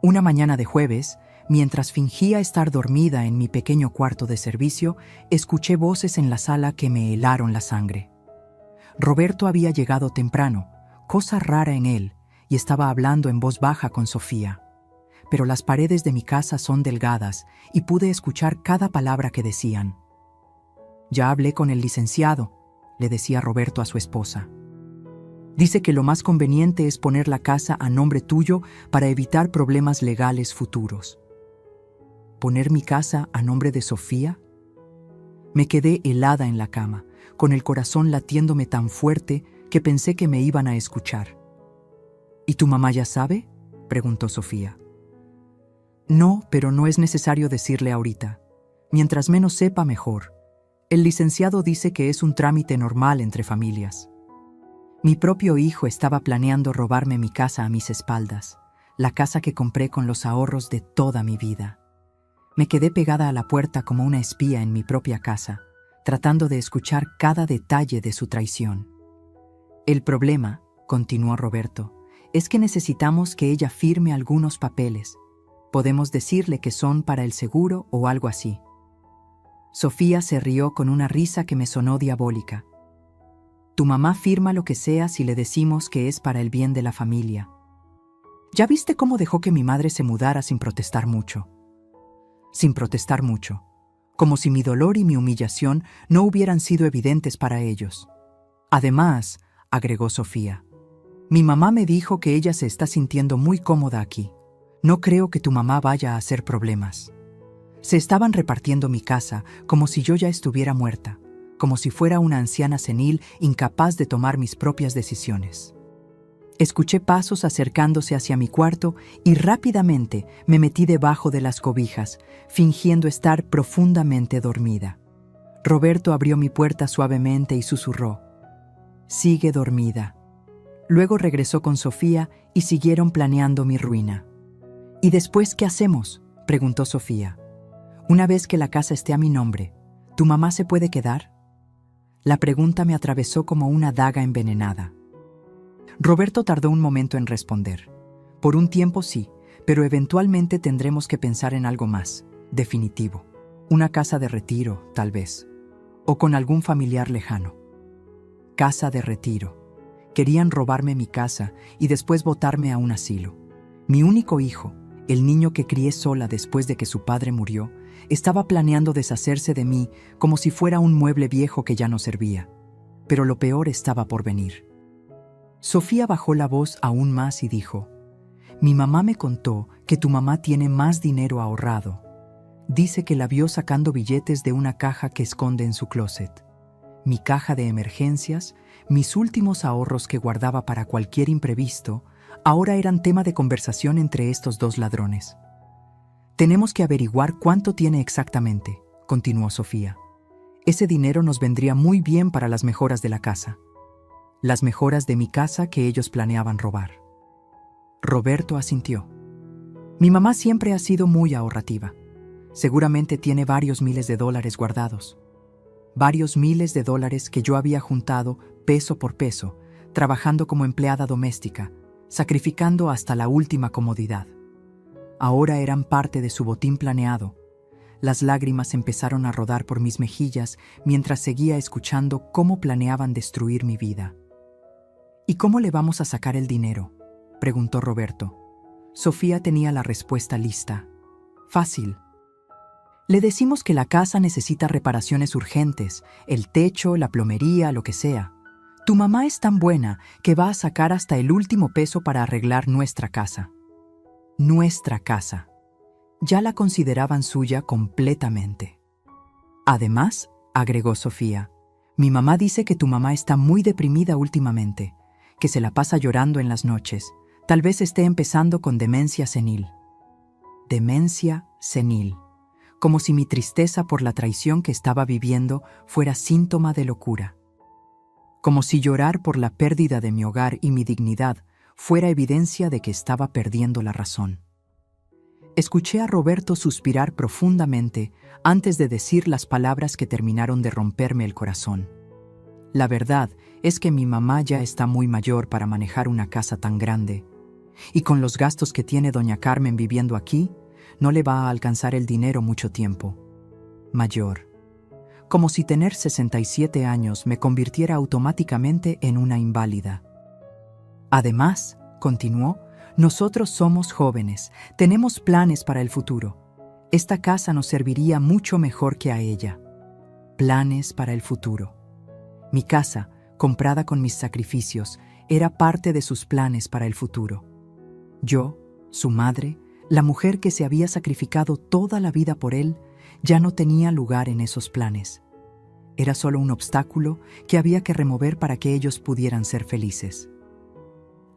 Una mañana de jueves, mientras fingía estar dormida en mi pequeño cuarto de servicio, escuché voces en la sala que me helaron la sangre. Roberto había llegado temprano, cosa rara en él, y estaba hablando en voz baja con Sofía. Pero las paredes de mi casa son delgadas y pude escuchar cada palabra que decían. «Ya hablé con el licenciado», le decía Roberto a su esposa. «Dice que lo más conveniente es poner la casa a nombre tuyo para evitar problemas legales futuros». ¿Poner mi casa a nombre de Sofía? Me quedé helada en la cama, con el corazón latiéndome tan fuerte que pensé que me iban a escuchar. «¿Y tu mamá ya sabe?», preguntó Sofía. «No, pero no es necesario decirle ahorita. Mientras menos sepa, mejor. El licenciado dice que es un trámite normal entre familias». Mi propio hijo estaba planeando robarme mi casa a mis espaldas, la casa que compré con los ahorros de toda mi vida. Me quedé pegada a la puerta como una espía en mi propia casa, tratando de escuchar cada detalle de su traición. «El problema», continuó Roberto, «es que necesitamos que ella firme algunos papeles. Podemos decirle que son para el seguro o algo así». Sofía se rió con una risa que me sonó diabólica. Tu mamá firma lo que sea si le decimos que es para el bien de la familia. ¿Ya viste cómo dejó que mi madre se mudara sin protestar mucho? Sin protestar mucho, como si mi dolor y mi humillación no hubieran sido evidentes para ellos. Además, agregó Sofía, mi mamá me dijo que ella se está sintiendo muy cómoda aquí. No creo que tu mamá vaya a hacer problemas. Se estaban repartiendo mi casa como si yo ya estuviera muerta, como si fuera una anciana senil incapaz de tomar mis propias decisiones. Escuché pasos acercándose hacia mi cuarto y rápidamente me metí debajo de las cobijas, fingiendo estar profundamente dormida. Roberto abrió mi puerta suavemente y susurró, «Sigue dormida». Luego regresó con Sofía y siguieron planeando mi ruina. «¿Y después qué hacemos?», preguntó Sofía. «Una vez que la casa esté a mi nombre, ¿tu mamá se puede quedar?». La pregunta me atravesó como una daga envenenada. Roberto tardó un momento en responder. Por un tiempo sí, pero eventualmente tendremos que pensar en algo más, definitivo. Una casa de retiro, tal vez. O con algún familiar lejano. Casa de retiro. Querían robarme mi casa y después botarme a un asilo. Mi único hijo, el niño que crié sola después de que su padre murió, estaba planeando deshacerse de mí como si fuera un mueble viejo que ya no servía. Pero lo peor estaba por venir. Sofía bajó la voz aún más y dijo, «Mi mamá me contó que tu mamá tiene más dinero ahorrado. Dice que la vio sacando billetes de una caja que esconde en su closet. Mi caja de emergencias, mis últimos ahorros que guardaba para cualquier imprevisto, ahora eran tema de conversación entre estos dos ladrones. Tenemos que averiguar cuánto tiene exactamente», continuó Sofía. «Ese dinero nos vendría muy bien para las mejoras de la casa. Las mejoras de mi casa que ellos planeaban robar». Roberto asintió. «Mi mamá siempre ha sido muy ahorrativa. Seguramente tiene varios miles de dólares guardados. Varios miles de dólares que yo había juntado peso por peso, trabajando como empleada doméstica, sacrificando hasta la última comodidad. Ahora eran parte de su botín planeado». Las lágrimas empezaron a rodar por mis mejillas mientras seguía escuchando cómo planeaban destruir mi vida. «¿Y cómo le vamos a sacar el dinero?», preguntó Roberto. Sofía tenía la respuesta lista. «Fácil. Le decimos que la casa necesita reparaciones urgentes, el techo, la plomería, lo que sea. Tu mamá es tan buena que va a sacar hasta el último peso para arreglar nuestra casa». Nuestra casa. Ya la consideraban suya completamente. «Además», agregó Sofía, «mi mamá dice que tu mamá está muy deprimida últimamente, que se la pasa llorando en las noches. Tal vez esté empezando con demencia senil». Demencia senil. Como si mi tristeza por la traición que estaba viviendo fuera síntoma de locura. Como si llorar por la pérdida de mi hogar y mi dignidad fuera evidencia de que estaba perdiendo la razón. Escuché a Roberto suspirar profundamente antes de decir las palabras que terminaron de romperme el corazón. La verdad es que mi mamá ya está muy mayor para manejar una casa tan grande, y con los gastos que tiene doña Carmen viviendo aquí, no le va a alcanzar el dinero mucho tiempo. Mayor. Como si tener 67 años me convirtiera automáticamente en una inválida. Además, continuó, nosotros somos jóvenes, tenemos planes para el futuro. Esta casa nos serviría mucho mejor que a ella. Planes para el futuro. Mi casa, comprada con mis sacrificios, era parte de sus planes para el futuro. Yo, su madre, la mujer que se había sacrificado toda la vida por él, ya no tenía lugar en esos planes. Era solo un obstáculo que había que remover para que ellos pudieran ser felices.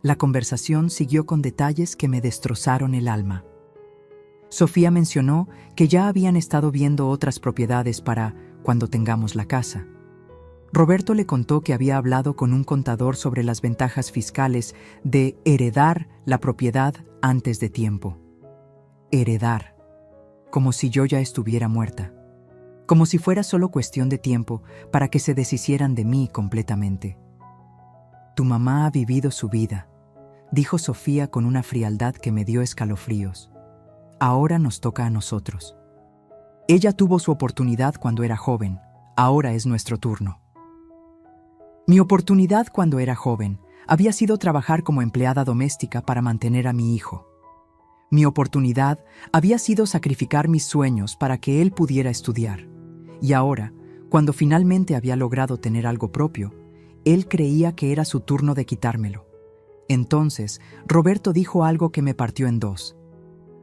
La conversación siguió con detalles que me destrozaron el alma. Sofía mencionó que ya habían estado viendo otras propiedades para cuando tengamos la casa. Roberto le contó que había hablado con un contador sobre las ventajas fiscales de heredar la propiedad antes de tiempo. Heredar. Como si yo ya estuviera muerta. Como si fuera solo cuestión de tiempo para que se deshicieran de mí completamente. «Tu mamá ha vivido su vida», dijo Sofía con una frialdad que me dio escalofríos. «Ahora nos toca a nosotros. Ella tuvo su oportunidad cuando era joven, ahora es nuestro turno». Mi oportunidad cuando era joven había sido trabajar como empleada doméstica para mantener a mi hijo. Mi oportunidad había sido sacrificar mis sueños para que él pudiera estudiar. Y ahora, cuando finalmente había logrado tener algo propio, él creía que era su turno de quitármelo. Entonces, Roberto dijo algo que me partió en dos.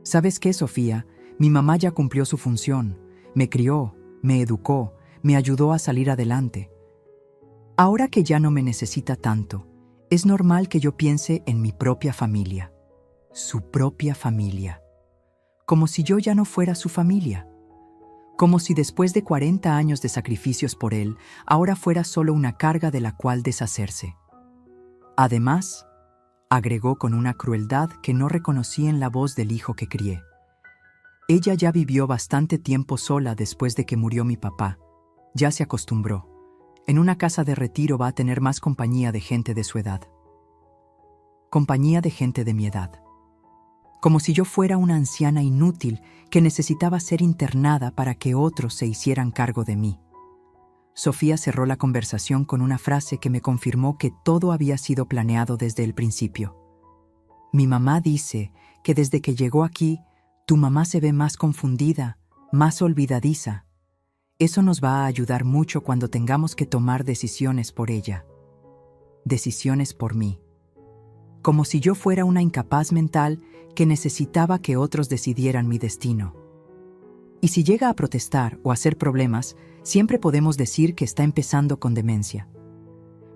¿Sabes qué, Sofía? Mi mamá ya cumplió su función. Me crió, me educó, me ayudó a salir adelante. Ahora que ya no me necesita tanto, es normal que yo piense en mi propia familia. Su propia familia. Como si yo ya no fuera su familia. Como si después de 40 años de sacrificios por él, ahora fuera solo una carga de la cual deshacerse. Además, agregó con una crueldad que no reconocí en la voz del hijo que crié. Ella ya vivió bastante tiempo sola después de que murió mi papá. Ya se acostumbró. En una casa de retiro va a tener más compañía de gente de su edad. Compañía de gente de mi edad. Como si yo fuera una anciana inútil que necesitaba ser internada para que otros se hicieran cargo de mí. Sofía cerró la conversación con una frase que me confirmó que todo había sido planeado desde el principio. Mi mamá dice que desde que llegó aquí, tu mamá se ve más confundida, más olvidadiza. Eso nos va a ayudar mucho cuando tengamos que tomar decisiones por ella. Decisiones por mí. Como si yo fuera una incapaz mental que necesitaba que otros decidieran mi destino. Y si llega a protestar o a hacer problemas, siempre podemos decir que está empezando con demencia.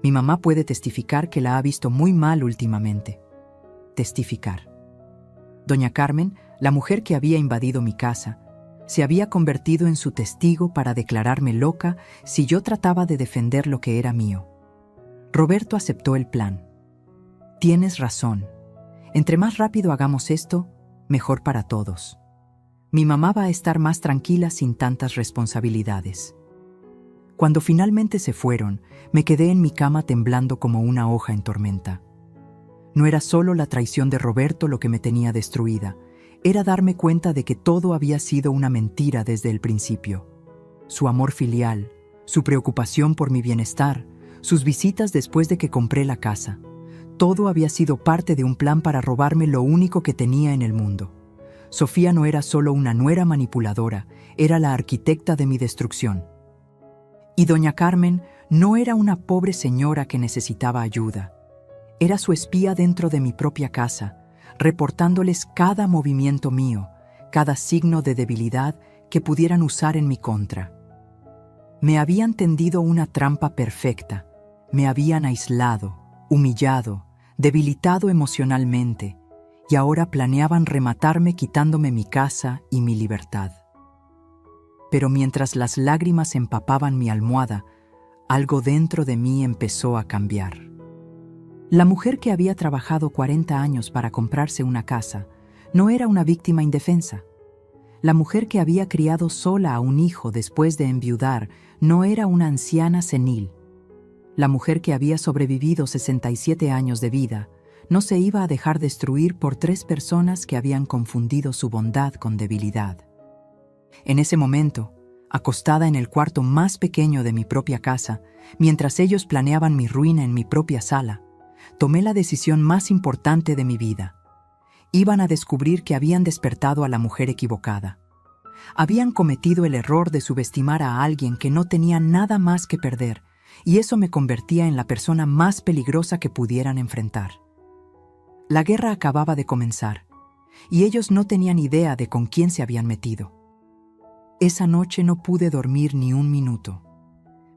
Mi mamá puede testificar que la ha visto muy mal últimamente. Testificar. Doña Carmen, la mujer que había invadido mi casa, se había convertido en su testigo para declararme loca si yo trataba de defender lo que era mío. Roberto aceptó el plan. Tienes razón. Entre más rápido hagamos esto, mejor para todos. Mi mamá va a estar más tranquila sin tantas responsabilidades. Cuando finalmente se fueron, me quedé en mi cama temblando como una hoja en tormenta. No era solo la traición de Roberto lo que me tenía destruida, era darme cuenta de que todo había sido una mentira desde el principio. Su amor filial, su preocupación por mi bienestar, sus visitas después de que compré la casa. Todo había sido parte de un plan para robarme lo único que tenía en el mundo. Sofía no era solo una nuera manipuladora, era la arquitecta de mi destrucción. Y doña Carmen no era una pobre señora que necesitaba ayuda. Era su espía dentro de mi propia casa, reportándoles cada movimiento mío, cada signo de debilidad que pudieran usar en mi contra. Me habían tendido una trampa perfecta, me habían aislado, humillado, debilitado emocionalmente, y ahora planeaban rematarme quitándome mi casa y mi libertad. Pero mientras las lágrimas empapaban mi almohada, algo dentro de mí empezó a cambiar. La mujer que había trabajado 40 años para comprarse una casa no era una víctima indefensa. La mujer que había criado sola a un hijo después de enviudar no era una anciana senil. La mujer que había sobrevivido 67 años de vida no se iba a dejar destruir por 3 personas que habían confundido su bondad con debilidad. En ese momento, acostada en el cuarto más pequeño de mi propia casa, mientras ellos planeaban mi ruina en mi propia sala, tomé la decisión más importante de mi vida. Iban a descubrir que habían despertado a la mujer equivocada. Habían cometido el error de subestimar a alguien que no tenía nada más que perder, y eso me convertía en la persona más peligrosa que pudieran enfrentar. La guerra acababa de comenzar, y ellos no tenían idea de con quién se habían metido. Esa noche no pude dormir ni un minuto.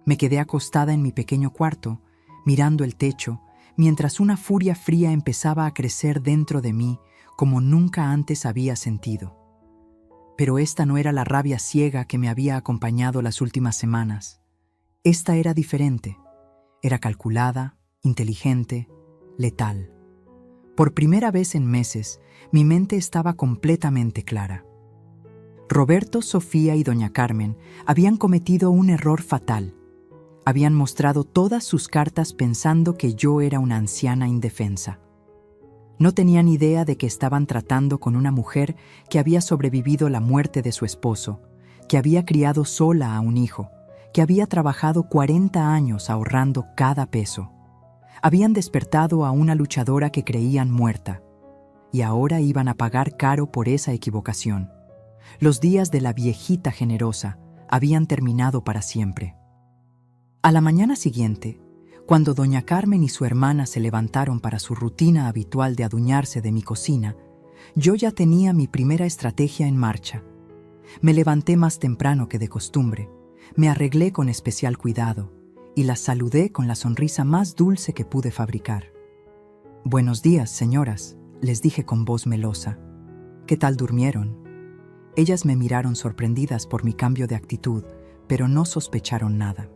Me quedé acostada en mi pequeño cuarto, mirando el techo, mientras una furia fría empezaba a crecer dentro de mí como nunca antes había sentido. Pero esta no era la rabia ciega que me había acompañado las últimas semanas. Esta era diferente. Era calculada, inteligente, letal. Por primera vez en meses, mi mente estaba completamente clara. Roberto, Sofía y doña Carmen habían cometido un error fatal. Habían mostrado todas sus cartas pensando que yo era una anciana indefensa. No tenían idea de que estaban tratando con una mujer que había sobrevivido la muerte de su esposo, que había criado sola a un hijo, que había trabajado 40 años ahorrando cada peso. Habían despertado a una luchadora que creían muerta, y ahora iban a pagar caro por esa equivocación. Los días de la viejita generosa habían terminado para siempre. A la mañana siguiente, cuando doña Carmen y su hermana se levantaron para su rutina habitual de adueñarse de mi cocina, yo ya tenía mi primera estrategia en marcha. Me levanté más temprano que de costumbre, me arreglé con especial cuidado y las saludé con la sonrisa más dulce que pude fabricar. «Buenos días, señoras», les dije con voz melosa. «¿Qué tal durmieron?». Ellas me miraron sorprendidas por mi cambio de actitud, pero no sospecharon nada.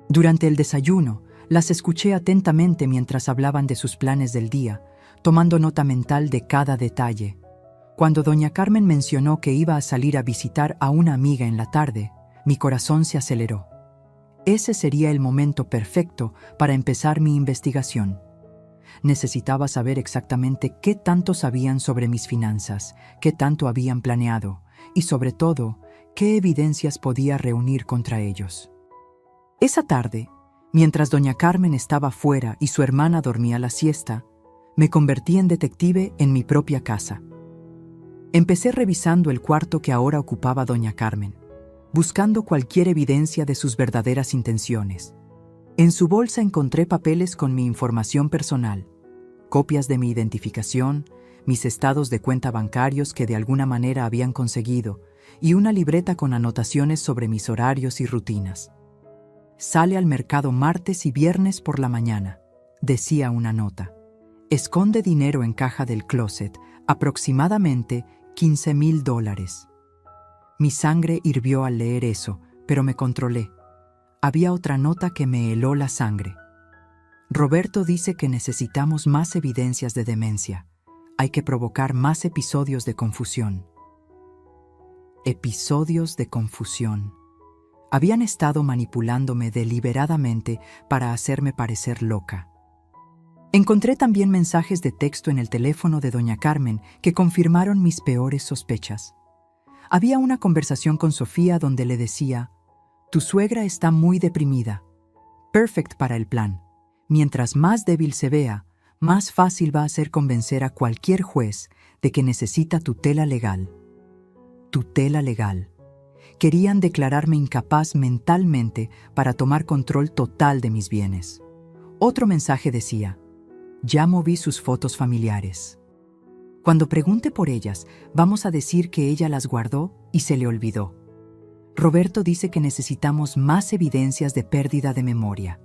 Durante el desayuno, las escuché atentamente mientras hablaban de sus planes del día, tomando nota mental de cada detalle. Cuando doña Carmen mencionó que iba a salir a visitar a una amiga en la tarde, mi corazón se aceleró. Ese sería el momento perfecto para empezar mi investigación. Necesitaba saber exactamente qué tanto sabían sobre mis finanzas, qué tanto habían planeado y, sobre todo, qué evidencias podía reunir contra ellos. Esa tarde, mientras doña Carmen estaba fuera y su hermana dormía la siesta, me convertí en detective en mi propia casa. Empecé revisando el cuarto que ahora ocupaba doña Carmen, buscando cualquier evidencia de sus verdaderas intenciones. En su bolsa encontré papeles con mi información personal, copias de mi identificación, mis estados de cuenta bancarios que de alguna manera habían conseguido y una libreta con anotaciones sobre mis horarios y rutinas. «Sale al mercado martes y viernes por la mañana», decía una nota. «Esconde dinero en caja del closet, aproximadamente $15,000. Mi sangre hirvió al leer eso, pero me controlé. Había otra nota que me heló la sangre. «Roberto dice que necesitamos más evidencias de demencia. Hay que provocar más episodios de confusión». Episodios de confusión. Habían estado manipulándome deliberadamente para hacerme parecer loca. Encontré también mensajes de texto en el teléfono de doña Carmen que confirmaron mis peores sospechas. Había una conversación con Sofía donde le decía: «Tu suegra está muy deprimida. Perfect para el plan. Mientras más débil se vea, más fácil va a ser convencer a cualquier juez de que necesita tutela legal». Tutela legal. Querían declararme incapaz mentalmente para tomar control total de mis bienes. Otro mensaje decía: «Ya moví sus fotos familiares. Cuando pregunte por ellas, vamos a decir que ella las guardó y se le olvidó. Roberto dice que necesitamos más evidencias de pérdida de memoria».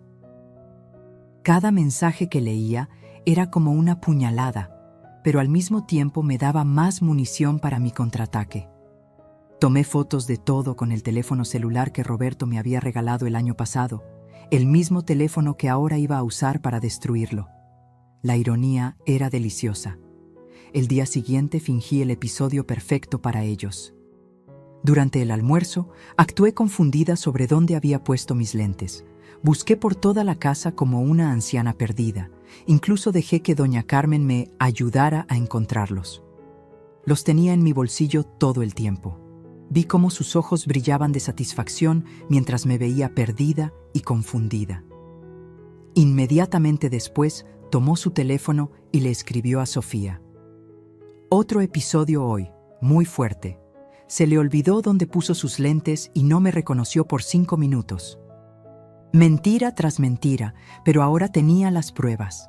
Cada mensaje que leía era como una puñalada, pero al mismo tiempo me daba más munición para mi contraataque. Tomé fotos de todo con el teléfono celular que Roberto me había regalado el año pasado, el mismo teléfono que ahora iba a usar para destruirlo. La ironía era deliciosa. El día siguiente fingí el episodio perfecto para ellos. Durante el almuerzo, actué confundida sobre dónde había puesto mis lentes. Busqué por toda la casa como una anciana perdida. Incluso dejé que doña Carmen me ayudara a encontrarlos. Los tenía en mi bolsillo todo el tiempo. Vi cómo sus ojos brillaban de satisfacción mientras me veía perdida y confundida. Inmediatamente después, tomó su teléfono y le escribió a Sofía: «Otro episodio hoy, muy fuerte. Se le olvidó dónde puso sus lentes y no me reconoció por 5 minutos». Mentira tras mentira, pero ahora tenía las pruebas.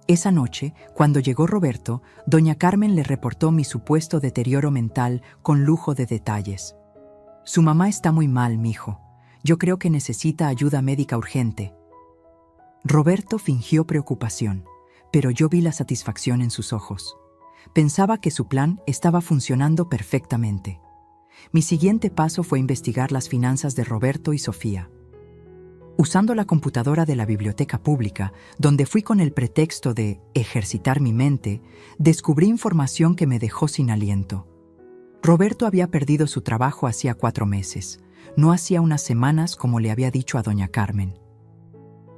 Esa noche, cuando llegó Roberto, doña Carmen le reportó mi supuesto deterioro mental con lujo de detalles. «Su mamá está muy mal, mijo. Yo creo que necesita ayuda médica urgente». Roberto fingió preocupación, pero yo vi la satisfacción en sus ojos. Pensaba que su plan estaba funcionando perfectamente. Mi siguiente paso fue investigar las finanzas de Roberto y Sofía. Usando la computadora de la biblioteca pública, donde fui con el pretexto de ejercitar mi mente, descubrí información que me dejó sin aliento. Roberto había perdido su trabajo hacía 4 meses, no hacía unas semanas como le había dicho a doña Carmen.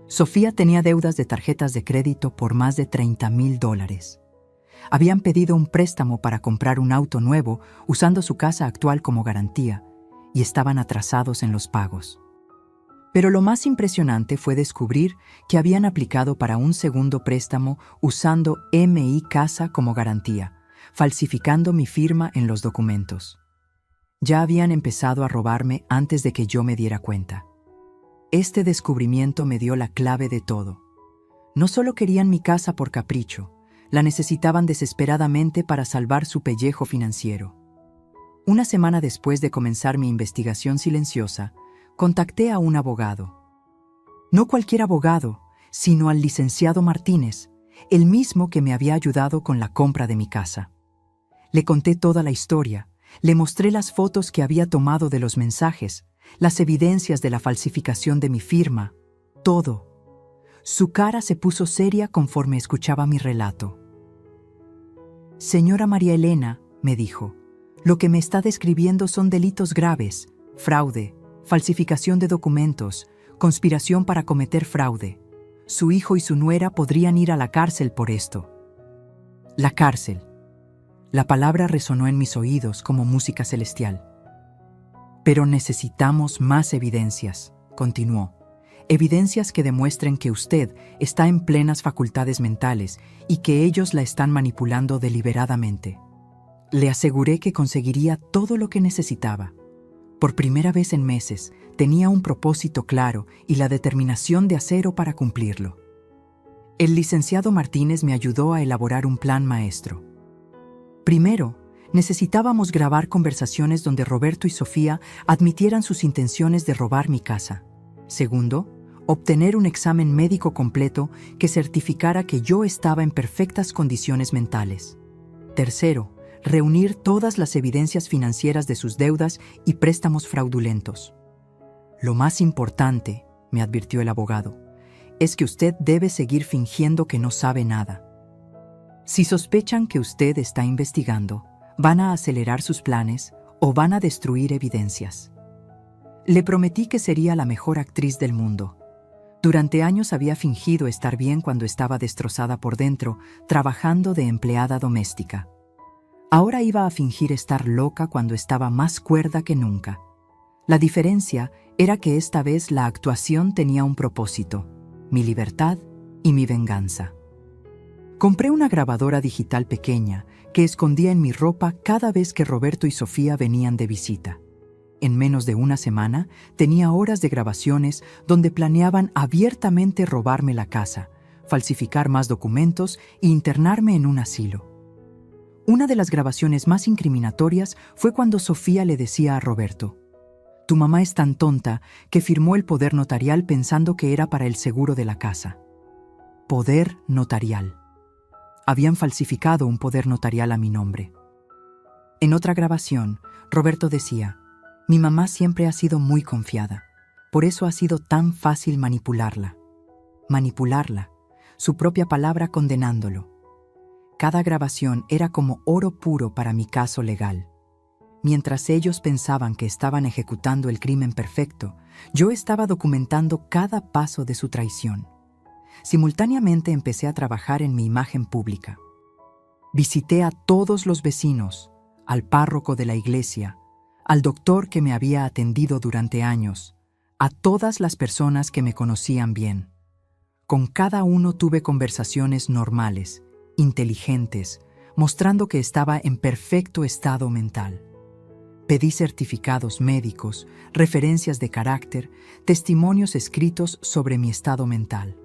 Sofía tenía deudas de tarjetas de crédito por más de $30,000. Habían pedido un préstamo para comprar un auto nuevo usando su casa actual como garantía y estaban atrasados en los pagos. Pero lo más impresionante fue descubrir que habían aplicado para un segundo préstamo usando MI Casa como garantía, falsificando mi firma en los documentos. Ya habían empezado a robarme antes de que yo me diera cuenta. Este descubrimiento me dio la clave de todo. No solo querían mi casa por capricho, la necesitaban desesperadamente para salvar su pellejo financiero. Una semana después de comenzar mi investigación silenciosa, contacté a un abogado. No cualquier abogado, sino al licenciado Martínez, el mismo que me había ayudado con la compra de mi casa. Le conté toda la historia, le mostré las fotos que había tomado de los mensajes, las evidencias de la falsificación de mi firma, todo. Su cara se puso seria conforme escuchaba mi relato. Señora María Elena, me dijo, lo que me está describiendo son delitos graves, fraude, falsificación de documentos, conspiración para cometer fraude. Su hijo y su nuera podrían ir a la cárcel por esto. La cárcel. La palabra resonó en mis oídos como música celestial. Pero necesitamos más evidencias, continuó. Evidencias que demuestren que usted está en plenas facultades mentales y que ellos la están manipulando deliberadamente. Le aseguré que conseguiría todo lo que necesitaba. Por primera vez en meses, tenía un propósito claro y la determinación de acero para cumplirlo. El licenciado Martínez me ayudó a elaborar un plan maestro. Primero, necesitábamos grabar conversaciones donde Roberto y Sofía admitieran sus intenciones de robar mi casa. Segundo, obtener un examen médico completo que certificara que yo estaba en perfectas condiciones mentales. Tercero, reunir todas las evidencias financieras de sus deudas y préstamos fraudulentos. Lo más importante, me advirtió el abogado, es que usted debe seguir fingiendo que no sabe nada. Si sospechan que usted está investigando, van a acelerar sus planes o van a destruir evidencias. Le prometí que sería la mejor actriz del mundo. Durante años había fingido estar bien cuando estaba destrozada por dentro, trabajando de empleada doméstica. Ahora iba a fingir estar loca cuando estaba más cuerda que nunca. La diferencia era que esta vez la actuación tenía un propósito, mi libertad y mi venganza. Compré una grabadora digital pequeña que escondía en mi ropa cada vez que Roberto y Sofía venían de visita. En menos de una semana, tenía horas de grabaciones donde planeaban abiertamente robarme la casa, falsificar más documentos e internarme en un asilo. Una de las grabaciones más incriminatorias fue cuando Sofía le decía a Roberto: «Tu mamá es tan tonta que firmó el poder notarial pensando que era para el seguro de la casa». Poder notarial. Habían falsificado un poder notarial a mi nombre. En otra grabación, Roberto decía: «Mi mamá siempre ha sido muy confiada. Por eso ha sido tan fácil manipularla». Manipularla, su propia palabra condenándolo. Cada grabación era como oro puro para mi caso legal. Mientras ellos pensaban que estaban ejecutando el crimen perfecto, yo estaba documentando cada paso de su traición. Simultáneamente empecé a trabajar en mi imagen pública. Visité a todos los vecinos, al párroco de la iglesia, al doctor que me había atendido durante años, a todas las personas que me conocían bien. Con cada uno tuve conversaciones normales, inteligentes, mostrando que estaba en perfecto estado mental. Pedí certificados médicos, referencias de carácter, testimonios escritos sobre mi estado mental.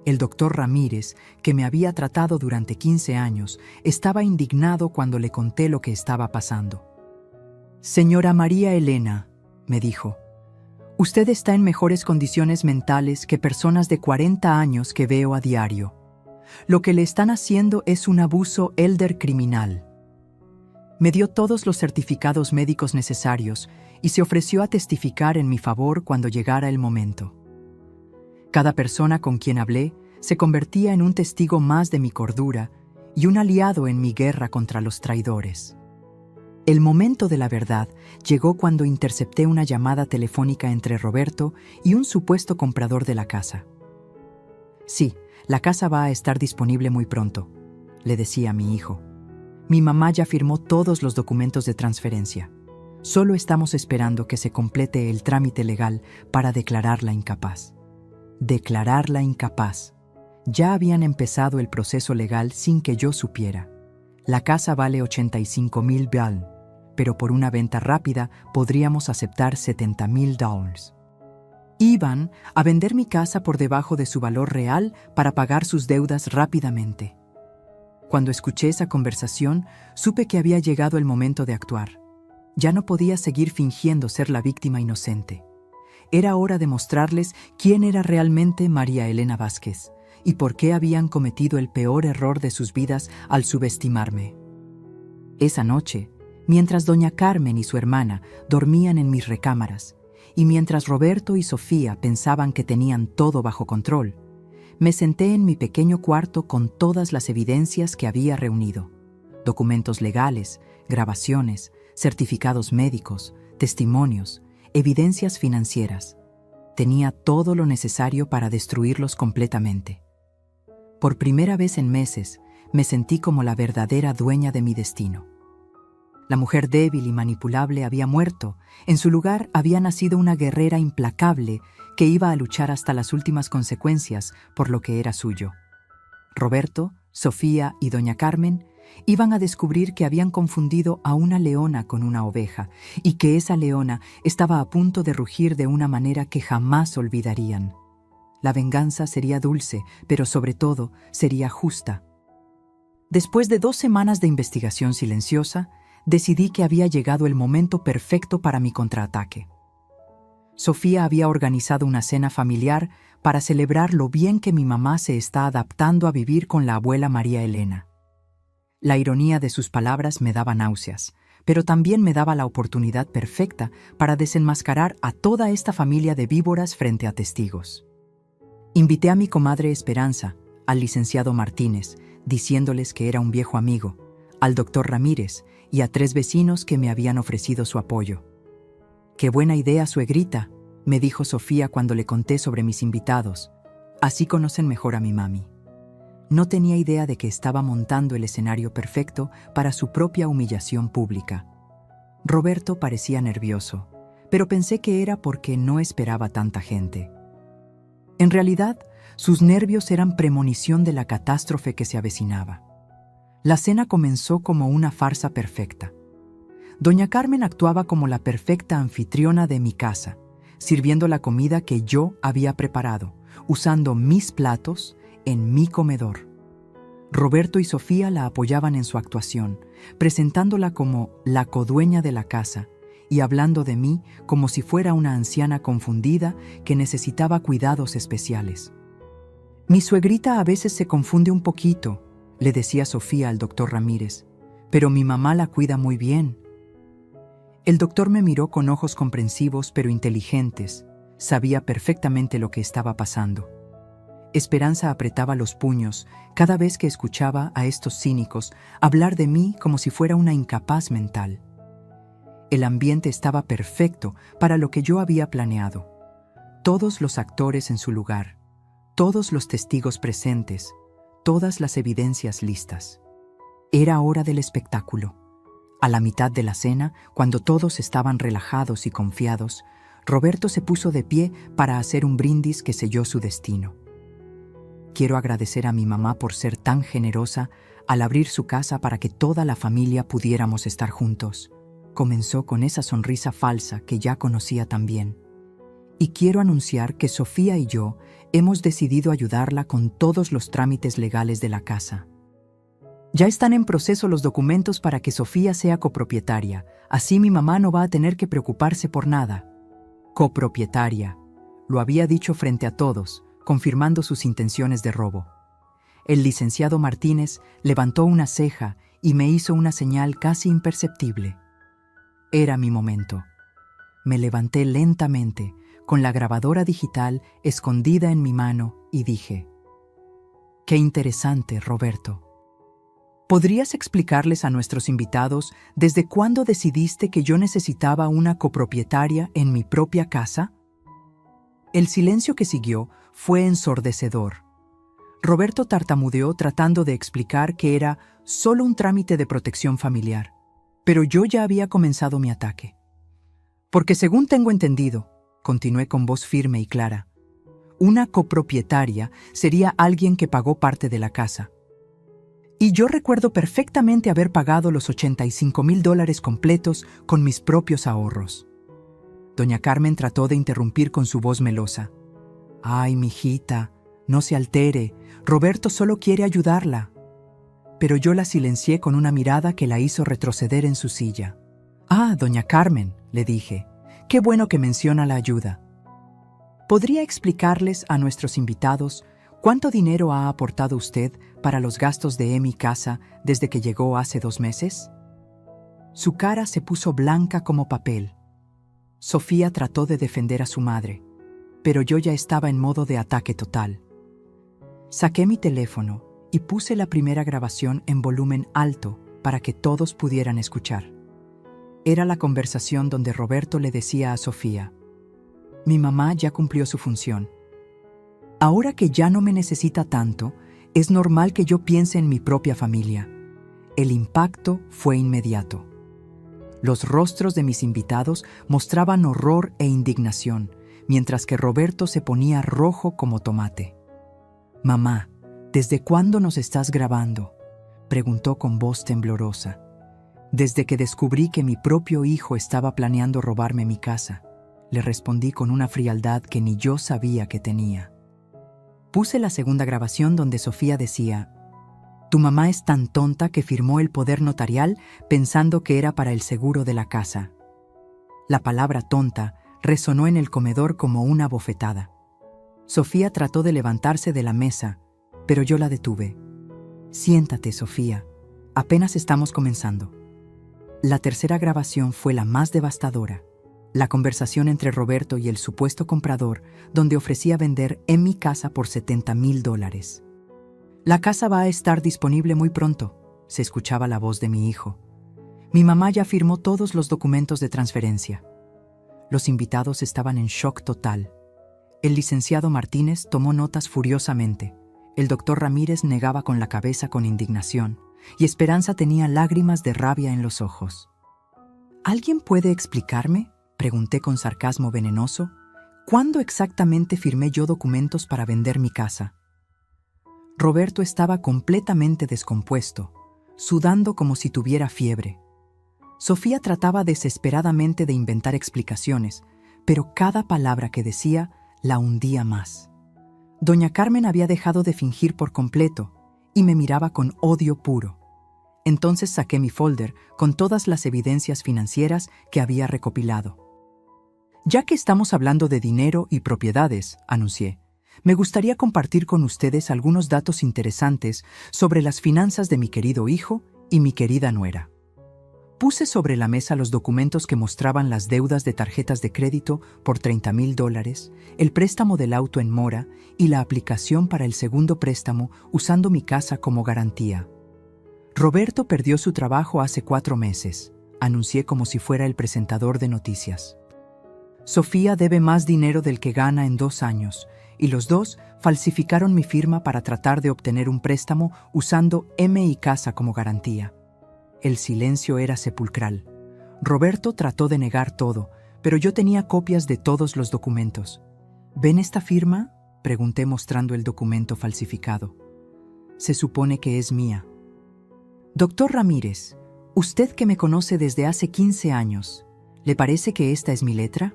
El doctor Ramírez, que me había tratado durante 15 años, estaba indignado cuando le conté lo que estaba pasando. «Señora María Elena», me dijo, «usted está en mejores condiciones mentales que personas de 40 años que veo a diario. Lo que le están haciendo es un abuso elder criminal». Me dio todos los certificados médicos necesarios y se ofreció a testificar en mi favor cuando llegara el momento. Cada persona con quien hablé se convertía en un testigo más de mi cordura y un aliado en mi guerra contra los traidores. El momento de la verdad llegó cuando intercepté una llamada telefónica entre Roberto y un supuesto comprador de la casa. «Sí, la casa va a estar disponible muy pronto», le decía a mi hijo. «Mi mamá ya firmó todos los documentos de transferencia. Solo estamos esperando que se complete el trámite legal para declararla incapaz. Declararla incapaz. Ya habían empezado el proceso legal sin que yo supiera. La casa vale 85,000 bal, pero por una venta rápida podríamos aceptar $70,000. Iban a vender mi casa por debajo de su valor real para pagar sus deudas rápidamente. Cuando escuché esa conversación, supe que había llegado el momento de actuar. Ya no podía seguir fingiendo ser la víctima inocente. Era hora de mostrarles quién era realmente María Elena Vázquez y por qué habían cometido el peor error de sus vidas al subestimarme. Esa noche, mientras doña Carmen y su hermana dormían en mis recámaras, y mientras Roberto y Sofía pensaban que tenían todo bajo control, me senté en mi pequeño cuarto con todas las evidencias que había reunido: documentos legales, grabaciones, certificados médicos, testimonios, evidencias financieras. Tenía todo lo necesario para destruirlos completamente. Por primera vez en meses, me sentí como la verdadera dueña de mi destino. La mujer débil y manipulable había muerto. En su lugar había nacido una guerrera implacable que iba a luchar hasta las últimas consecuencias por lo que era suyo. Roberto, Sofía y doña Carmen iban a descubrir que habían confundido a una leona con una oveja y que esa leona estaba a punto de rugir de una manera que jamás olvidarían. La venganza sería dulce, pero sobre todo sería justa. Después de 2 semanas de investigación silenciosa, decidí que había llegado el momento perfecto para mi contraataque. Sofía había organizado una cena familiar para celebrar lo bien que mi mamá se está adaptando a vivir con la abuela María Elena. La ironía de sus palabras me daba náuseas, pero también me daba la oportunidad perfecta para desenmascarar a toda esta familia de víboras frente a testigos. Invité a mi comadre Esperanza, al licenciado Martínez, diciéndoles que era un viejo amigo, al doctor Ramírez y a 3 vecinos que me habían ofrecido su apoyo. «Qué buena idea, suegrita», me dijo Sofía cuando le conté sobre mis invitados. «Así conocen mejor a mi mami». No tenía idea de que estaba montando el escenario perfecto para su propia humillación pública. Roberto parecía nervioso, pero pensé que era porque no esperaba tanta gente. En realidad, sus nervios eran premonición de la catástrofe que se avecinaba. La cena comenzó como una farsa perfecta. Doña Carmen actuaba como la perfecta anfitriona de mi casa, sirviendo la comida que yo había preparado, usando mis platos en mi comedor. Roberto y Sofía la apoyaban en su actuación, presentándola como la codueña de la casa y hablando de mí como si fuera una anciana confundida que necesitaba cuidados especiales. «Mi suegrita a veces se confunde un poquito», le decía Sofía al doctor Ramírez, «pero mi mamá la cuida muy bien». El doctor me miró con ojos comprensivos pero inteligentes. Sabía perfectamente lo que estaba pasando. Esperanza apretaba los puños cada vez que escuchaba a estos cínicos hablar de mí como si fuera una incapaz mental. El ambiente estaba perfecto para lo que yo había planeado. Todos los actores en su lugar, todos los testigos presentes, todas las evidencias listas. Era hora del espectáculo. A la mitad de la cena, cuando todos estaban relajados y confiados, Roberto se puso de pie para hacer un brindis que selló su destino. «Quiero agradecer a mi mamá por ser tan generosa al abrir su casa para que toda la familia pudiéramos estar juntos», comenzó con esa sonrisa falsa que ya conocía tan bien. «Y quiero anunciar que Sofía y yo hemos decidido ayudarla con todos los trámites legales de la casa. Ya están en proceso los documentos para que Sofía sea copropietaria, así mi mamá no va a tener que preocuparse por nada». Copropietaria, lo había dicho frente a todos, confirmando sus intenciones de robo. El licenciado Martínez levantó una ceja y me hizo una señal casi imperceptible. Era mi momento. Me levanté lentamente, con la grabadora digital escondida en mi mano, y dije: «Qué interesante, Roberto. ¿Podrías explicarles a nuestros invitados desde cuándo decidiste que yo necesitaba una copropietaria en mi propia casa?» El silencio que siguió fue ensordecedor. Roberto tartamudeó tratando de explicar que era solo un trámite de protección familiar, pero yo ya había comenzado mi ataque. Porque según tengo entendido, continué con voz firme y clara, una copropietaria sería alguien que pagó parte de la casa. Y yo recuerdo perfectamente haber pagado los $85,000 completos con mis propios ahorros. Doña Carmen trató de interrumpir con su voz melosa. Ay, mijita, no se altere, Roberto solo quiere ayudarla. Pero yo la silencié con una mirada que la hizo retroceder en su silla. Ah, doña Carmen, le dije, qué bueno que menciona la ayuda. ¿Podría explicarles a nuestros invitados cuánto dinero ha aportado usted para los gastos de mi casa desde que llegó hace 2 meses? Su cara se puso blanca como papel. Sofía trató de defender a su madre, pero yo ya estaba en modo de ataque total. Saqué mi teléfono y puse la primera grabación en volumen alto para que todos pudieran escuchar. Era la conversación donde Roberto le decía a Sofía, mi mamá ya cumplió su función. Ahora que ya no me necesita tanto, es normal que yo piense en mi propia familia. El impacto fue inmediato. Los rostros de mis invitados mostraban horror e indignación, mientras que Roberto se ponía rojo como tomate. Mamá, ¿desde cuándo nos estás grabando?, preguntó con voz temblorosa. Desde que descubrí que mi propio hijo estaba planeando robarme mi casa, le respondí con una frialdad que ni yo sabía que tenía. Puse la segunda grabación donde Sofía decía, tu mamá es tan tonta que firmó el poder notarial pensando que era para el seguro de la casa. La palabra tonta resonó en el comedor como una bofetada. Sofía trató de levantarse de la mesa, pero yo la detuve. Siéntate, Sofía. Apenas estamos comenzando. La tercera grabación fue la más devastadora. La conversación entre Roberto y el supuesto comprador, donde ofrecía vender en mi casa por $70,000. La casa va a estar disponible muy pronto, se escuchaba la voz de mi hijo. Mi mamá ya firmó todos los documentos de transferencia. Los invitados estaban en shock total. El licenciado Martínez tomó notas furiosamente. El doctor Ramírez negaba con la cabeza con indignación, y Esperanza tenía lágrimas de rabia en los ojos. ¿Alguien puede explicarme?, pregunté con sarcasmo venenoso. ¿Cuándo exactamente firmé yo documentos para vender mi casa? Roberto estaba completamente descompuesto, sudando como si tuviera fiebre. Sofía trataba desesperadamente de inventar explicaciones, pero cada palabra que decía la hundía más. Doña Carmen había dejado de fingir por completo y me miraba con odio puro. Entonces saqué mi folder con todas las evidencias financieras que había recopilado. Ya que estamos hablando de dinero y propiedades, anuncié, me gustaría compartir con ustedes algunos datos interesantes sobre las finanzas de mi querido hijo y mi querida nuera. Puse sobre la mesa los documentos que mostraban las deudas de tarjetas de crédito por $30,000, el préstamo del auto en mora y la aplicación para el segundo préstamo usando mi casa como garantía. Roberto perdió su trabajo hace 4 meses, anuncié como si fuera el presentador de noticias. Sofía debe más dinero del que gana en 2 años, y los dos falsificaron mi firma para tratar de obtener un préstamo usando mi casa como garantía. El silencio era sepulcral. Roberto trató de negar todo, pero yo tenía copias de todos los documentos. ¿Ven esta firma?, pregunté mostrando el documento falsificado. Se supone que es mía. Doctor Ramírez, usted que me conoce desde hace 15 años, ¿le parece que esta es mi letra?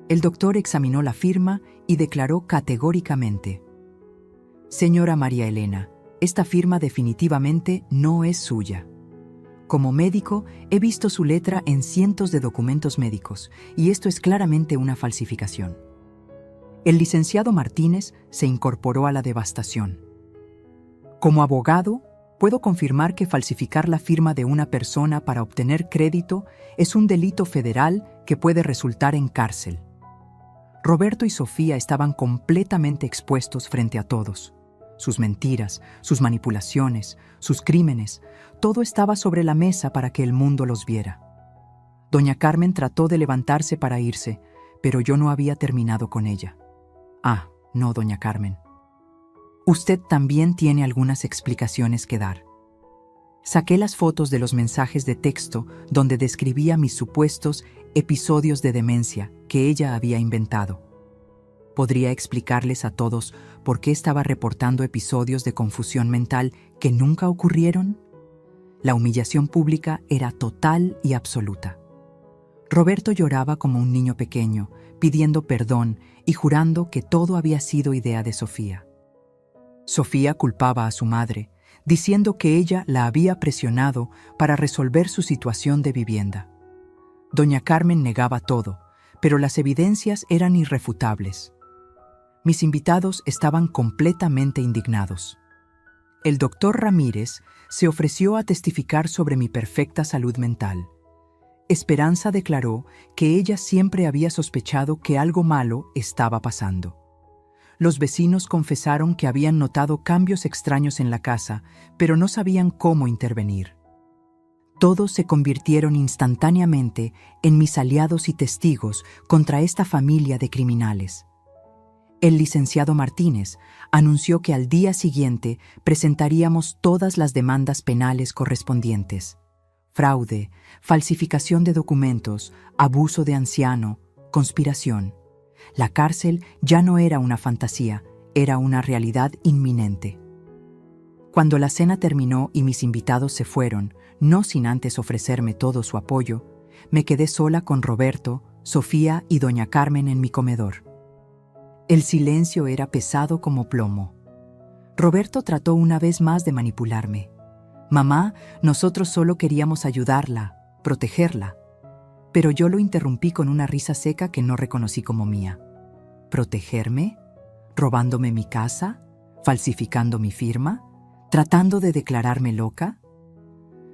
El doctor examinó la firma y declaró categóricamente: Señora María Elena, esta firma definitivamente no es suya. Como médico, he visto su letra en cientos de documentos médicos, y esto es claramente una falsificación. El licenciado Martínez se incorporó a la devastación. Como abogado, puedo confirmar que falsificar la firma de una persona para obtener crédito es un delito federal que puede resultar en cárcel. Roberto y Sofía estaban completamente expuestos frente a todos. Sus mentiras, sus manipulaciones, sus crímenes, todo estaba sobre la mesa para que el mundo los viera. Doña Carmen trató de levantarse para irse, pero yo no había terminado con ella. Ah, no, doña Carmen. Usted también tiene algunas explicaciones que dar. Saqué las fotos de los mensajes de texto donde describía mis supuestos episodios de demencia que ella había inventado. ¿Podría explicarles a todos por qué estaba reportando episodios de confusión mental que nunca ocurrieron? La humillación pública era total y absoluta. Roberto lloraba como un niño pequeño, pidiendo perdón y jurando que todo había sido idea de Sofía. Sofía culpaba a su madre, diciendo que ella la había presionado para resolver su situación de vivienda. Doña Carmen negaba todo, pero las evidencias eran irrefutables. Mis invitados estaban completamente indignados. El doctor Ramírez se ofreció a testificar sobre mi perfecta salud mental. Esperanza declaró que ella siempre había sospechado que algo malo estaba pasando. Los vecinos confesaron que habían notado cambios extraños en la casa, pero no sabían cómo intervenir. Todos se convirtieron instantáneamente en mis aliados y testigos contra esta familia de criminales. El licenciado Martínez anunció que al día siguiente presentaríamos todas las demandas penales correspondientes: fraude, falsificación de documentos, abuso de anciano, conspiración. La cárcel ya no era una fantasía, era una realidad inminente. Cuando la cena terminó y mis invitados se fueron, no sin antes ofrecerme todo su apoyo, me quedé sola con Roberto, Sofía y doña Carmen en mi comedor. El silencio era pesado como plomo. Roberto trató una vez más de manipularme. «Mamá, nosotros solo queríamos ayudarla, protegerla». Pero yo lo interrumpí con una risa seca que no reconocí como mía. ¿Protegerme? ¿Robándome mi casa? ¿Falsificando mi firma? ¿Tratando de declararme loca?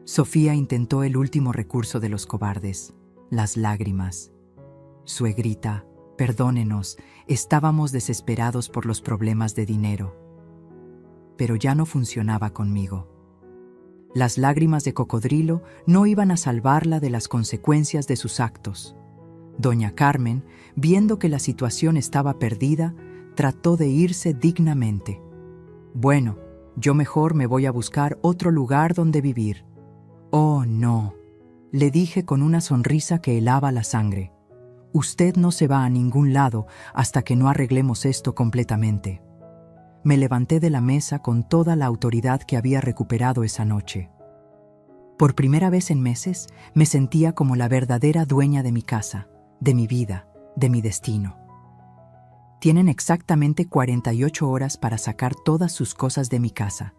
Sofía intentó el último recurso de los cobardes: las lágrimas. Suegrita, perdónenos, estábamos desesperados por los problemas de dinero. Pero ya no funcionaba conmigo. Las lágrimas de cocodrilo no iban a salvarla de las consecuencias de sus actos. Doña Carmen, viendo que la situación estaba perdida, trató de irse dignamente. «Bueno, yo mejor me voy a buscar otro lugar donde vivir». «Oh, no», le dije con una sonrisa que helaba la sangre. «Usted no se va a ningún lado hasta que no arreglemos esto completamente». Me levanté de la mesa con toda la autoridad que había recuperado esa noche. Por primera vez en meses, me sentía como la verdadera dueña de mi casa, de mi vida, de mi destino. «Tienen exactamente 48 horas para sacar todas sus cosas de mi casa»,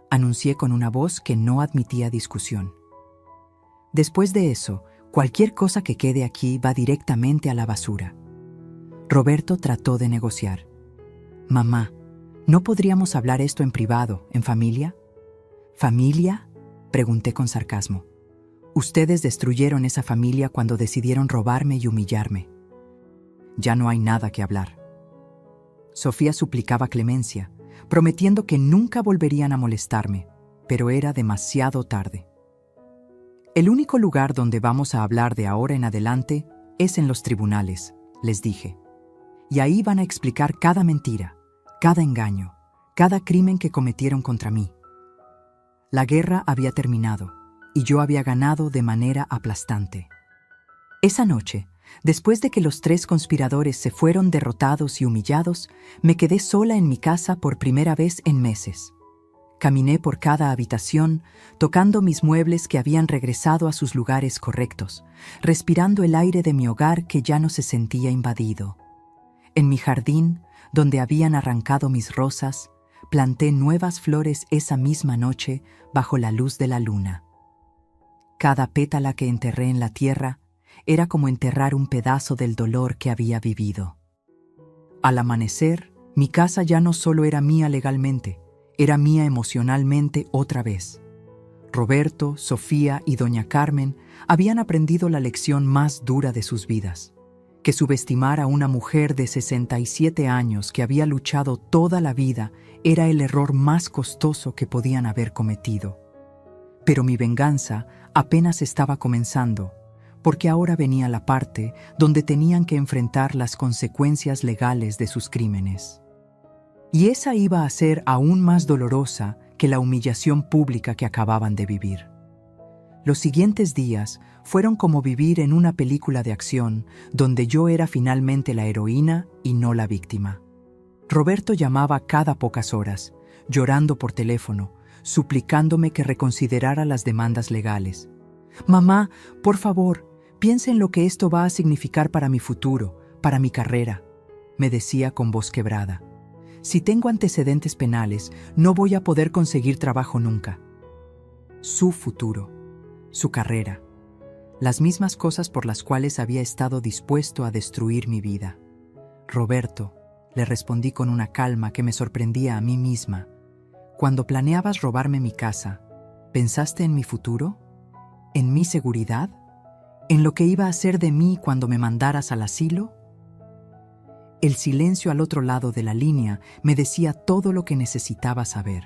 anuncié con una voz que no admitía discusión. «Después de eso, cualquier cosa que quede aquí va directamente a la basura». Roberto trató de negociar. «Mamá, ¿no podríamos hablar esto en privado, en familia?» «¿Familia?», pregunté con sarcasmo. «Ustedes destruyeron esa familia cuando decidieron robarme y humillarme. Ya no hay nada que hablar». Sofía suplicaba clemencia, prometiendo que nunca volverían a molestarme, pero era demasiado tarde. «El único lugar donde vamos a hablar de ahora en adelante es en los tribunales», les dije. «Y ahí van a explicar cada mentira, cada engaño, cada crimen que cometieron contra mí». La guerra había terminado y yo había ganado de manera aplastante. Esa noche, después de que los 3 conspiradores se fueron derrotados y humillados, me quedé sola en mi casa por primera vez en meses. Caminé por cada habitación, tocando mis muebles que habían regresado a sus lugares correctos, respirando el aire de mi hogar que ya no se sentía invadido. En mi jardín, donde habían arrancado mis rosas, planté nuevas flores esa misma noche bajo la luz de la luna. Cada pétala que enterré en la tierra era como enterrar un pedazo del dolor que había vivido. Al amanecer, mi casa ya no solo era mía legalmente, era mía emocionalmente otra vez. Roberto, Sofía y doña Carmen habían aprendido la lección más dura de sus vidas: que subestimar a una mujer de 67 años que había luchado toda la vida era el error más costoso que podían haber cometido. Pero mi venganza apenas estaba comenzando, porque ahora venía la parte donde tenían que enfrentar las consecuencias legales de sus crímenes. Y esa iba a ser aún más dolorosa que la humillación pública que acababan de vivir. Los siguientes días fueron como vivir en una película de acción donde yo era finalmente la heroína y no la víctima. Roberto llamaba cada pocas horas, llorando por teléfono, suplicándome que reconsiderara las demandas legales. «Mamá, por favor, piensa en lo que esto va a significar para mi futuro, para mi carrera», me decía con voz quebrada. «Si tengo antecedentes penales, no voy a poder conseguir trabajo nunca». Su futuro, su carrera, las mismas cosas por las cuales había estado dispuesto a destruir mi vida. «Roberto», le respondí con una calma que me sorprendía a mí misma, «cuando planeabas robarme mi casa, ¿pensaste en mi futuro? ¿En mi seguridad? ¿En lo que iba a ser de mí cuando me mandaras al asilo?» El silencio al otro lado de la línea me decía todo lo que necesitaba saber.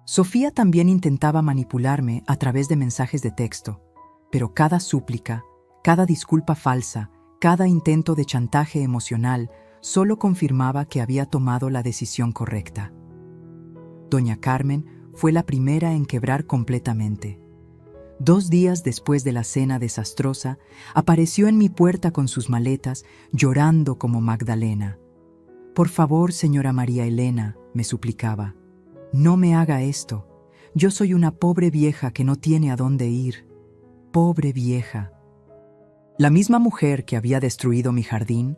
Sofía también intentaba manipularme a través de mensajes de texto, pero cada súplica, cada disculpa falsa, cada intento de chantaje emocional solo confirmaba que había tomado la decisión correcta. Doña Carmen fue la primera en quebrar completamente. 2 días después de la cena desastrosa, apareció en mi puerta con sus maletas, llorando como Magdalena. «Por favor, señora María Elena», me suplicaba, «no me haga esto. Yo soy una pobre vieja que no tiene a dónde ir. Pobre vieja». La misma mujer que había destruido mi jardín,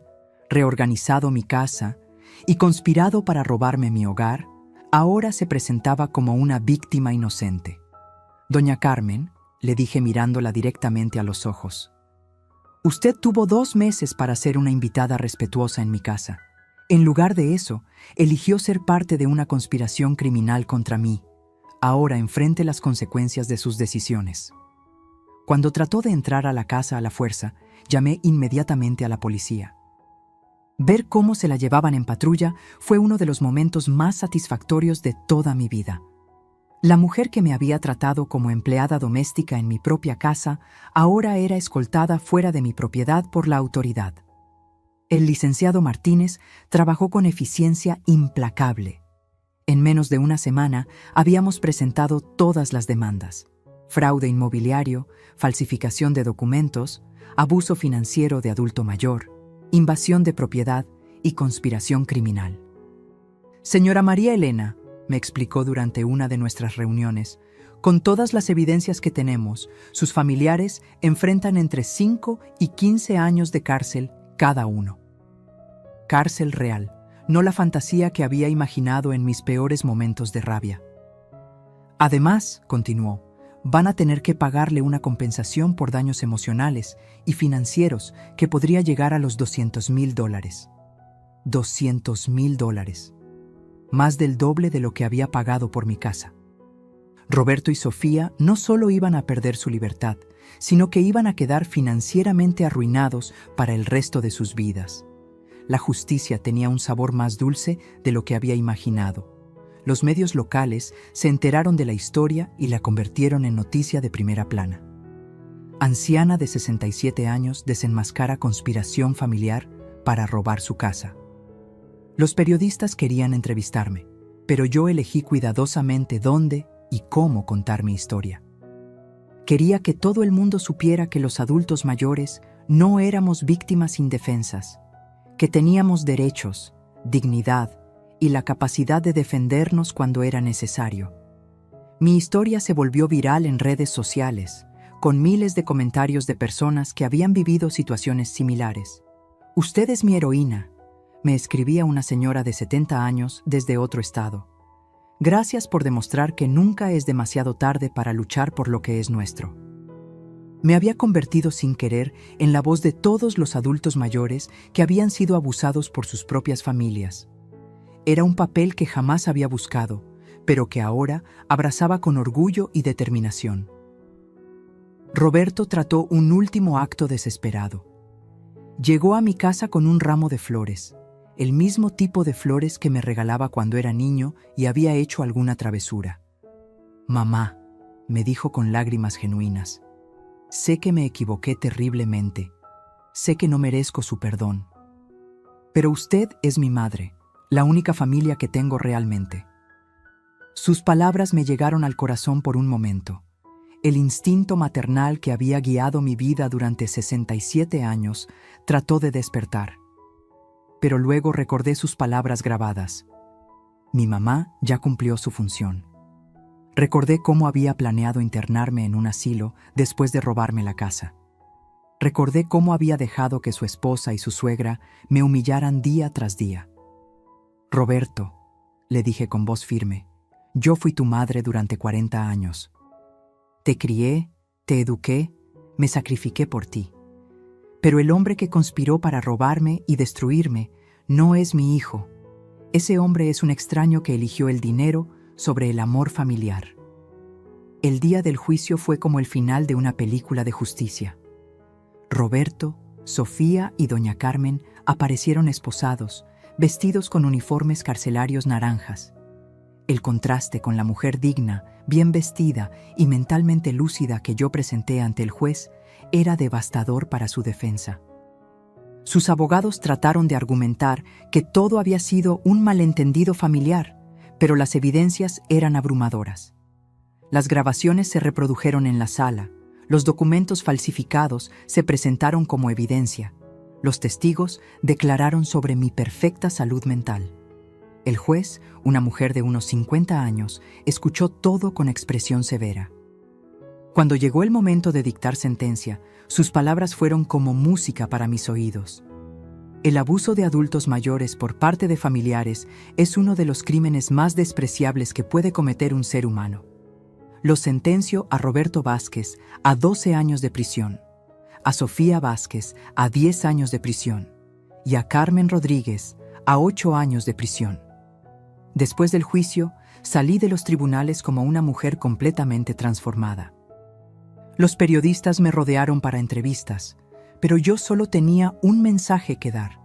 reorganizado mi casa y conspirado para robarme mi hogar, ahora se presentaba como una víctima inocente. «Doña Carmen», le dije mirándola directamente a los ojos, «usted tuvo 2 meses para ser una invitada respetuosa en mi casa. En lugar de eso, eligió ser parte de una conspiración criminal contra mí. Ahora enfrente las consecuencias de sus decisiones». Cuando trató de entrar a la casa a la fuerza, llamé inmediatamente a la policía. Ver cómo se la llevaban en patrulla fue uno de los momentos más satisfactorios de toda mi vida. La mujer que me había tratado como empleada doméstica en mi propia casa ahora era escoltada fuera de mi propiedad por la autoridad. El licenciado Martínez trabajó con eficiencia implacable. En menos de una semana habíamos presentado todas las demandas: fraude inmobiliario, falsificación de documentos, abuso financiero de adulto mayor, invasión de propiedad y conspiración criminal. «Señora María Elena», me explicó durante una de nuestras reuniones, «con todas las evidencias que tenemos, sus familiares enfrentan entre 5 y 15 años de cárcel cada uno. Cárcel real, no la fantasía que había imaginado en mis peores momentos de rabia. Además», continuó, «van a tener que pagarle una compensación por daños emocionales y financieros que podría llegar a los $200,000. $200,000. Más del doble de lo que había pagado por mi casa. Roberto y Sofía no solo iban a perder su libertad, sino que iban a quedar financieramente arruinados para el resto de sus vidas. La justicia tenía un sabor más dulce de lo que había imaginado. Los medios locales se enteraron de la historia y la convirtieron en noticia de primera plana. Anciana de 67 años desenmascara conspiración familiar para robar su casa. Los periodistas querían entrevistarme, pero yo elegí cuidadosamente dónde y cómo contar mi historia. Quería que todo el mundo supiera que los adultos mayores no éramos víctimas indefensas, que teníamos derechos, dignidad y la capacidad de defendernos cuando era necesario. Mi historia se volvió viral en redes sociales, con miles de comentarios de personas que habían vivido situaciones similares. «Usted es mi heroína», me escribía una señora de 70 años desde otro estado. «Gracias por demostrar que nunca es demasiado tarde para luchar por lo que es nuestro». Me había convertido sin querer en la voz de todos los adultos mayores que habían sido abusados por sus propias familias. Era un papel que jamás había buscado, pero que ahora abrazaba con orgullo y determinación. Roberto trató un último acto desesperado. Llegó a mi casa con un ramo de flores, el mismo tipo de flores que me regalaba cuando era niño y había hecho alguna travesura. «Mamá», me dijo con lágrimas genuinas, «sé que me equivoqué terriblemente. Sé que no merezco su perdón. Pero usted es mi madre, la única familia que tengo realmente». Sus palabras me llegaron al corazón por un momento. El instinto maternal que había guiado mi vida durante 67 años trató de despertar. Pero luego recordé sus palabras grabadas. Mi mamá ya cumplió su función. Recordé cómo había planeado internarme en un asilo después de robarme la casa. Recordé cómo había dejado que su esposa y su suegra me humillaran día tras día. Roberto, le dije con voz firme, yo fui tu madre durante 40 años. Te crié, te eduqué, me sacrifiqué por ti. Pero el hombre que conspiró para robarme y destruirme no es mi hijo. Ese hombre es un extraño que eligió el dinero sobre el amor familiar. El día del juicio fue como el final de una película de justicia. Roberto, Sofía y doña Carmen aparecieron esposados, vestidos con uniformes carcelarios naranjas. El contraste con la mujer digna, bien vestida y mentalmente lúcida que yo presenté ante el juez era devastador para su defensa. Sus abogados trataron de argumentar que todo había sido un malentendido familiar, pero las evidencias eran abrumadoras. Las grabaciones se reprodujeron en la sala, los documentos falsificados se presentaron como evidencia, los testigos declararon sobre mi perfecta salud mental. El juez, una mujer de unos 50 años, escuchó todo con expresión severa. Cuando llegó el momento de dictar sentencia, sus palabras fueron como música para mis oídos. El abuso de adultos mayores por parte de familiares es uno de los crímenes más despreciables que puede cometer un ser humano. Lo sentencio a Roberto Vázquez a 12 años de prisión, a Sofía Vázquez a 10 años de prisión y a Carmen Rodríguez a 8 años de prisión. Después del juicio, salí de los tribunales como una mujer completamente transformada. Los periodistas me rodearon para entrevistas, pero yo solo tenía un mensaje que dar.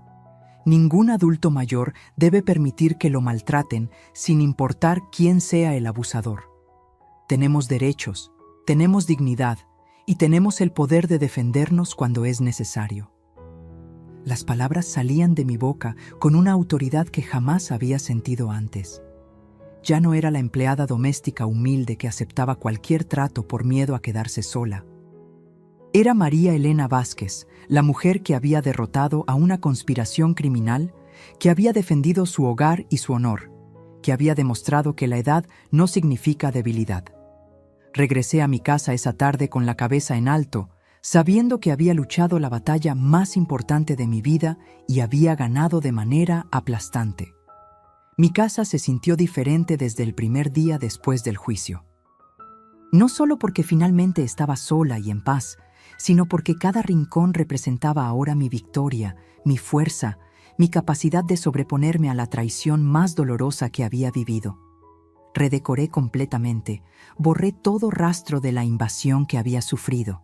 Ningún adulto mayor debe permitir que lo maltraten sin importar quién sea el abusador. Tenemos derechos, tenemos dignidad y tenemos el poder de defendernos cuando es necesario. Las palabras salían de mi boca con una autoridad que jamás había sentido antes. Ya no era la empleada doméstica humilde que aceptaba cualquier trato por miedo a quedarse sola. Era María Elena Vázquez, la mujer que había derrotado a una conspiración criminal, que había defendido su hogar y su honor, que había demostrado que la edad no significa debilidad. Regresé a mi casa esa tarde con la cabeza en alto, sabiendo que había luchado la batalla más importante de mi vida y había ganado de manera aplastante. Mi casa se sintió diferente desde el primer día después del juicio. No solo porque finalmente estaba sola y en paz, sino porque cada rincón representaba ahora mi victoria, mi fuerza, mi capacidad de sobreponerme a la traición más dolorosa que había vivido. Redecoré completamente, borré todo rastro de la invasión que había sufrido.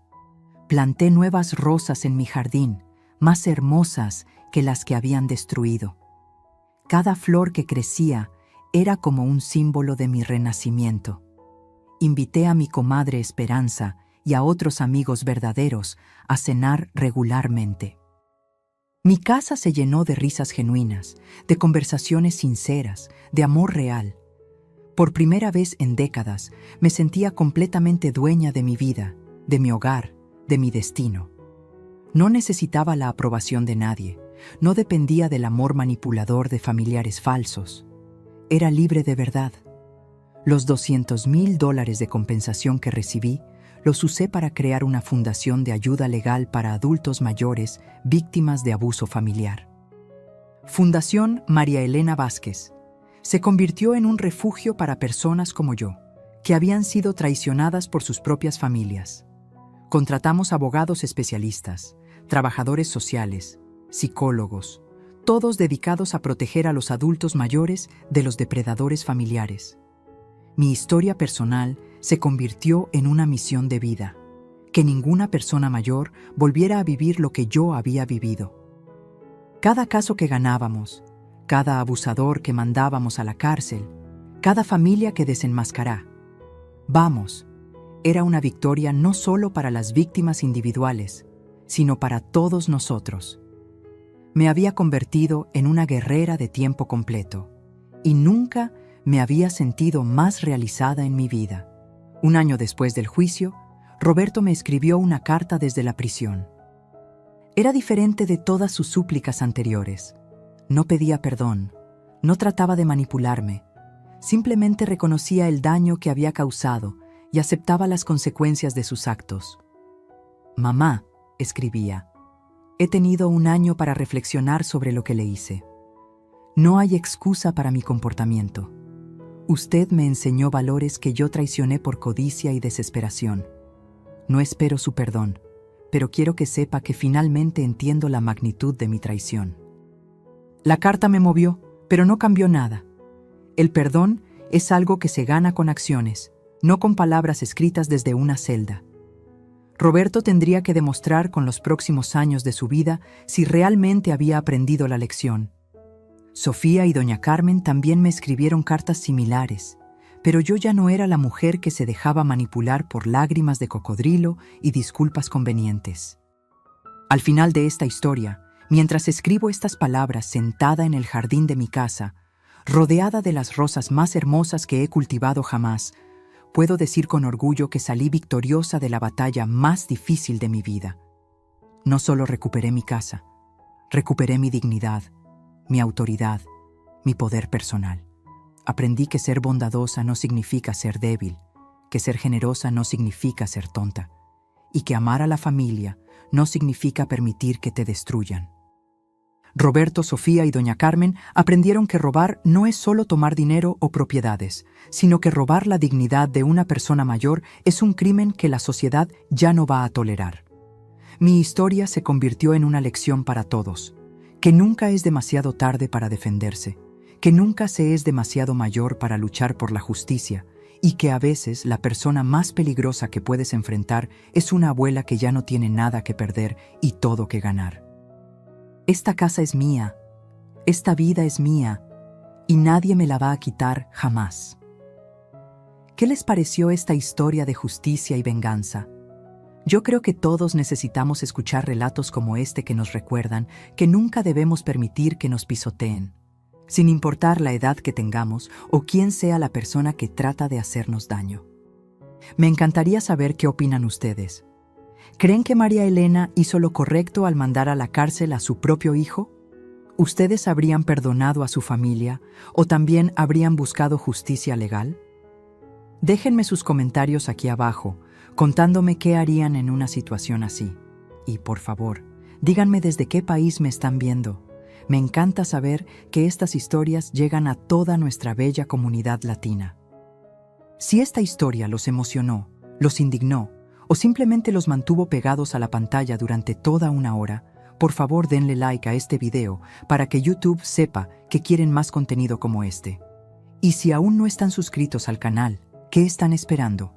Planté nuevas rosas en mi jardín, más hermosas que las que habían destruido. Cada flor que crecía era como un símbolo de mi renacimiento. Invité a mi comadre Esperanza y a otros amigos verdaderos a cenar regularmente. Mi casa se llenó de risas genuinas, de conversaciones sinceras, de amor real. Por primera vez en décadas me sentía completamente dueña de mi vida, de mi hogar, de mi destino. No necesitaba la aprobación de nadie, no dependía del amor manipulador de familiares falsos. Era libre de verdad. Los $200,000 de compensación que recibí los usé para crear una fundación de ayuda legal para adultos mayores víctimas de abuso familiar. Fundación María Elena Vázquez se convirtió en un refugio para personas como yo, que habían sido traicionadas por sus propias familias. Contratamos abogados especialistas, trabajadores sociales, psicólogos, todos dedicados a proteger a los adultos mayores de los depredadores familiares. Mi historia personal se convirtió en una misión de vida, que ninguna persona mayor volviera a vivir lo que yo había vivido. Cada caso que ganábamos, cada abusador que mandábamos a la cárcel, cada familia que desenmascará. Vamos, era una victoria no solo para las víctimas individuales, sino para todos nosotros. Me había convertido en una guerrera de tiempo completo y nunca me había sentido más realizada en mi vida. Un año después del juicio, Roberto me escribió una carta desde la prisión. Era diferente de todas sus súplicas anteriores. No pedía perdón, no trataba de manipularme, simplemente reconocía el daño que había causado y aceptaba las consecuencias de sus actos. «Mamá», escribía, «he tenido un año para reflexionar sobre lo que le hice. No hay excusa para mi comportamiento. Usted me enseñó valores que yo traicioné por codicia y desesperación. No espero su perdón, pero quiero que sepa que finalmente entiendo la magnitud de mi traición». La carta me movió, pero no cambió nada. El perdón es algo que se gana con acciones, no con palabras escritas desde una celda. Roberto tendría que demostrar con los próximos años de su vida si realmente había aprendido la lección. Sofía y doña Carmen también me escribieron cartas similares, pero yo ya no era la mujer que se dejaba manipular por lágrimas de cocodrilo y disculpas convenientes. Al final de esta historia, mientras escribo estas palabras sentada en el jardín de mi casa, rodeada de las rosas más hermosas que he cultivado jamás, puedo decir con orgullo que salí victoriosa de la batalla más difícil de mi vida. No solo recuperé mi casa, recuperé mi dignidad, mi autoridad, mi poder personal. Aprendí que ser bondadosa no significa ser débil, que ser generosa no significa ser tonta, y que amar a la familia no significa permitir que te destruyan. Roberto, Sofía y doña Carmen aprendieron que robar no es solo tomar dinero o propiedades, sino que robar la dignidad de una persona mayor es un crimen que la sociedad ya no va a tolerar. Mi historia se convirtió en una lección para todos, que nunca es demasiado tarde para defenderse, que nunca se es demasiado mayor para luchar por la justicia, y que a veces la persona más peligrosa que puedes enfrentar es una abuela que ya no tiene nada que perder y todo que ganar. Esta casa es mía, esta vida es mía, y nadie me la va a quitar jamás. ¿Qué les pareció esta historia de justicia y venganza? Yo creo que todos necesitamos escuchar relatos como este que nos recuerdan que nunca debemos permitir que nos pisoteen, sin importar la edad que tengamos o quién sea la persona que trata de hacernos daño. Me encantaría saber qué opinan ustedes. ¿Creen que María Elena hizo lo correcto al mandar a la cárcel a su propio hijo? ¿Ustedes habrían perdonado a su familia o también habrían buscado justicia legal? Déjenme sus comentarios aquí abajo, contándome qué harían en una situación así. Y por favor, díganme desde qué país me están viendo. Me encanta saber que estas historias llegan a toda nuestra bella comunidad latina. Si esta historia los emocionó, los indignó, o simplemente los mantuvo pegados a la pantalla durante toda una hora, por favor denle like a este video para que YouTube sepa que quieren más contenido como este. Y si aún no están suscritos al canal, ¿qué están esperando?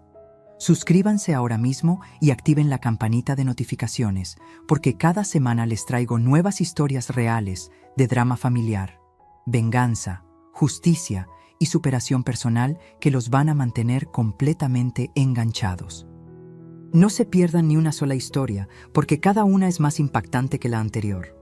Suscríbanse ahora mismo y activen la campanita de notificaciones, porque cada semana les traigo nuevas historias reales de drama familiar, venganza, justicia y superación personal que los van a mantener completamente enganchados. No se pierdan ni una sola historia, porque cada una es más impactante que la anterior.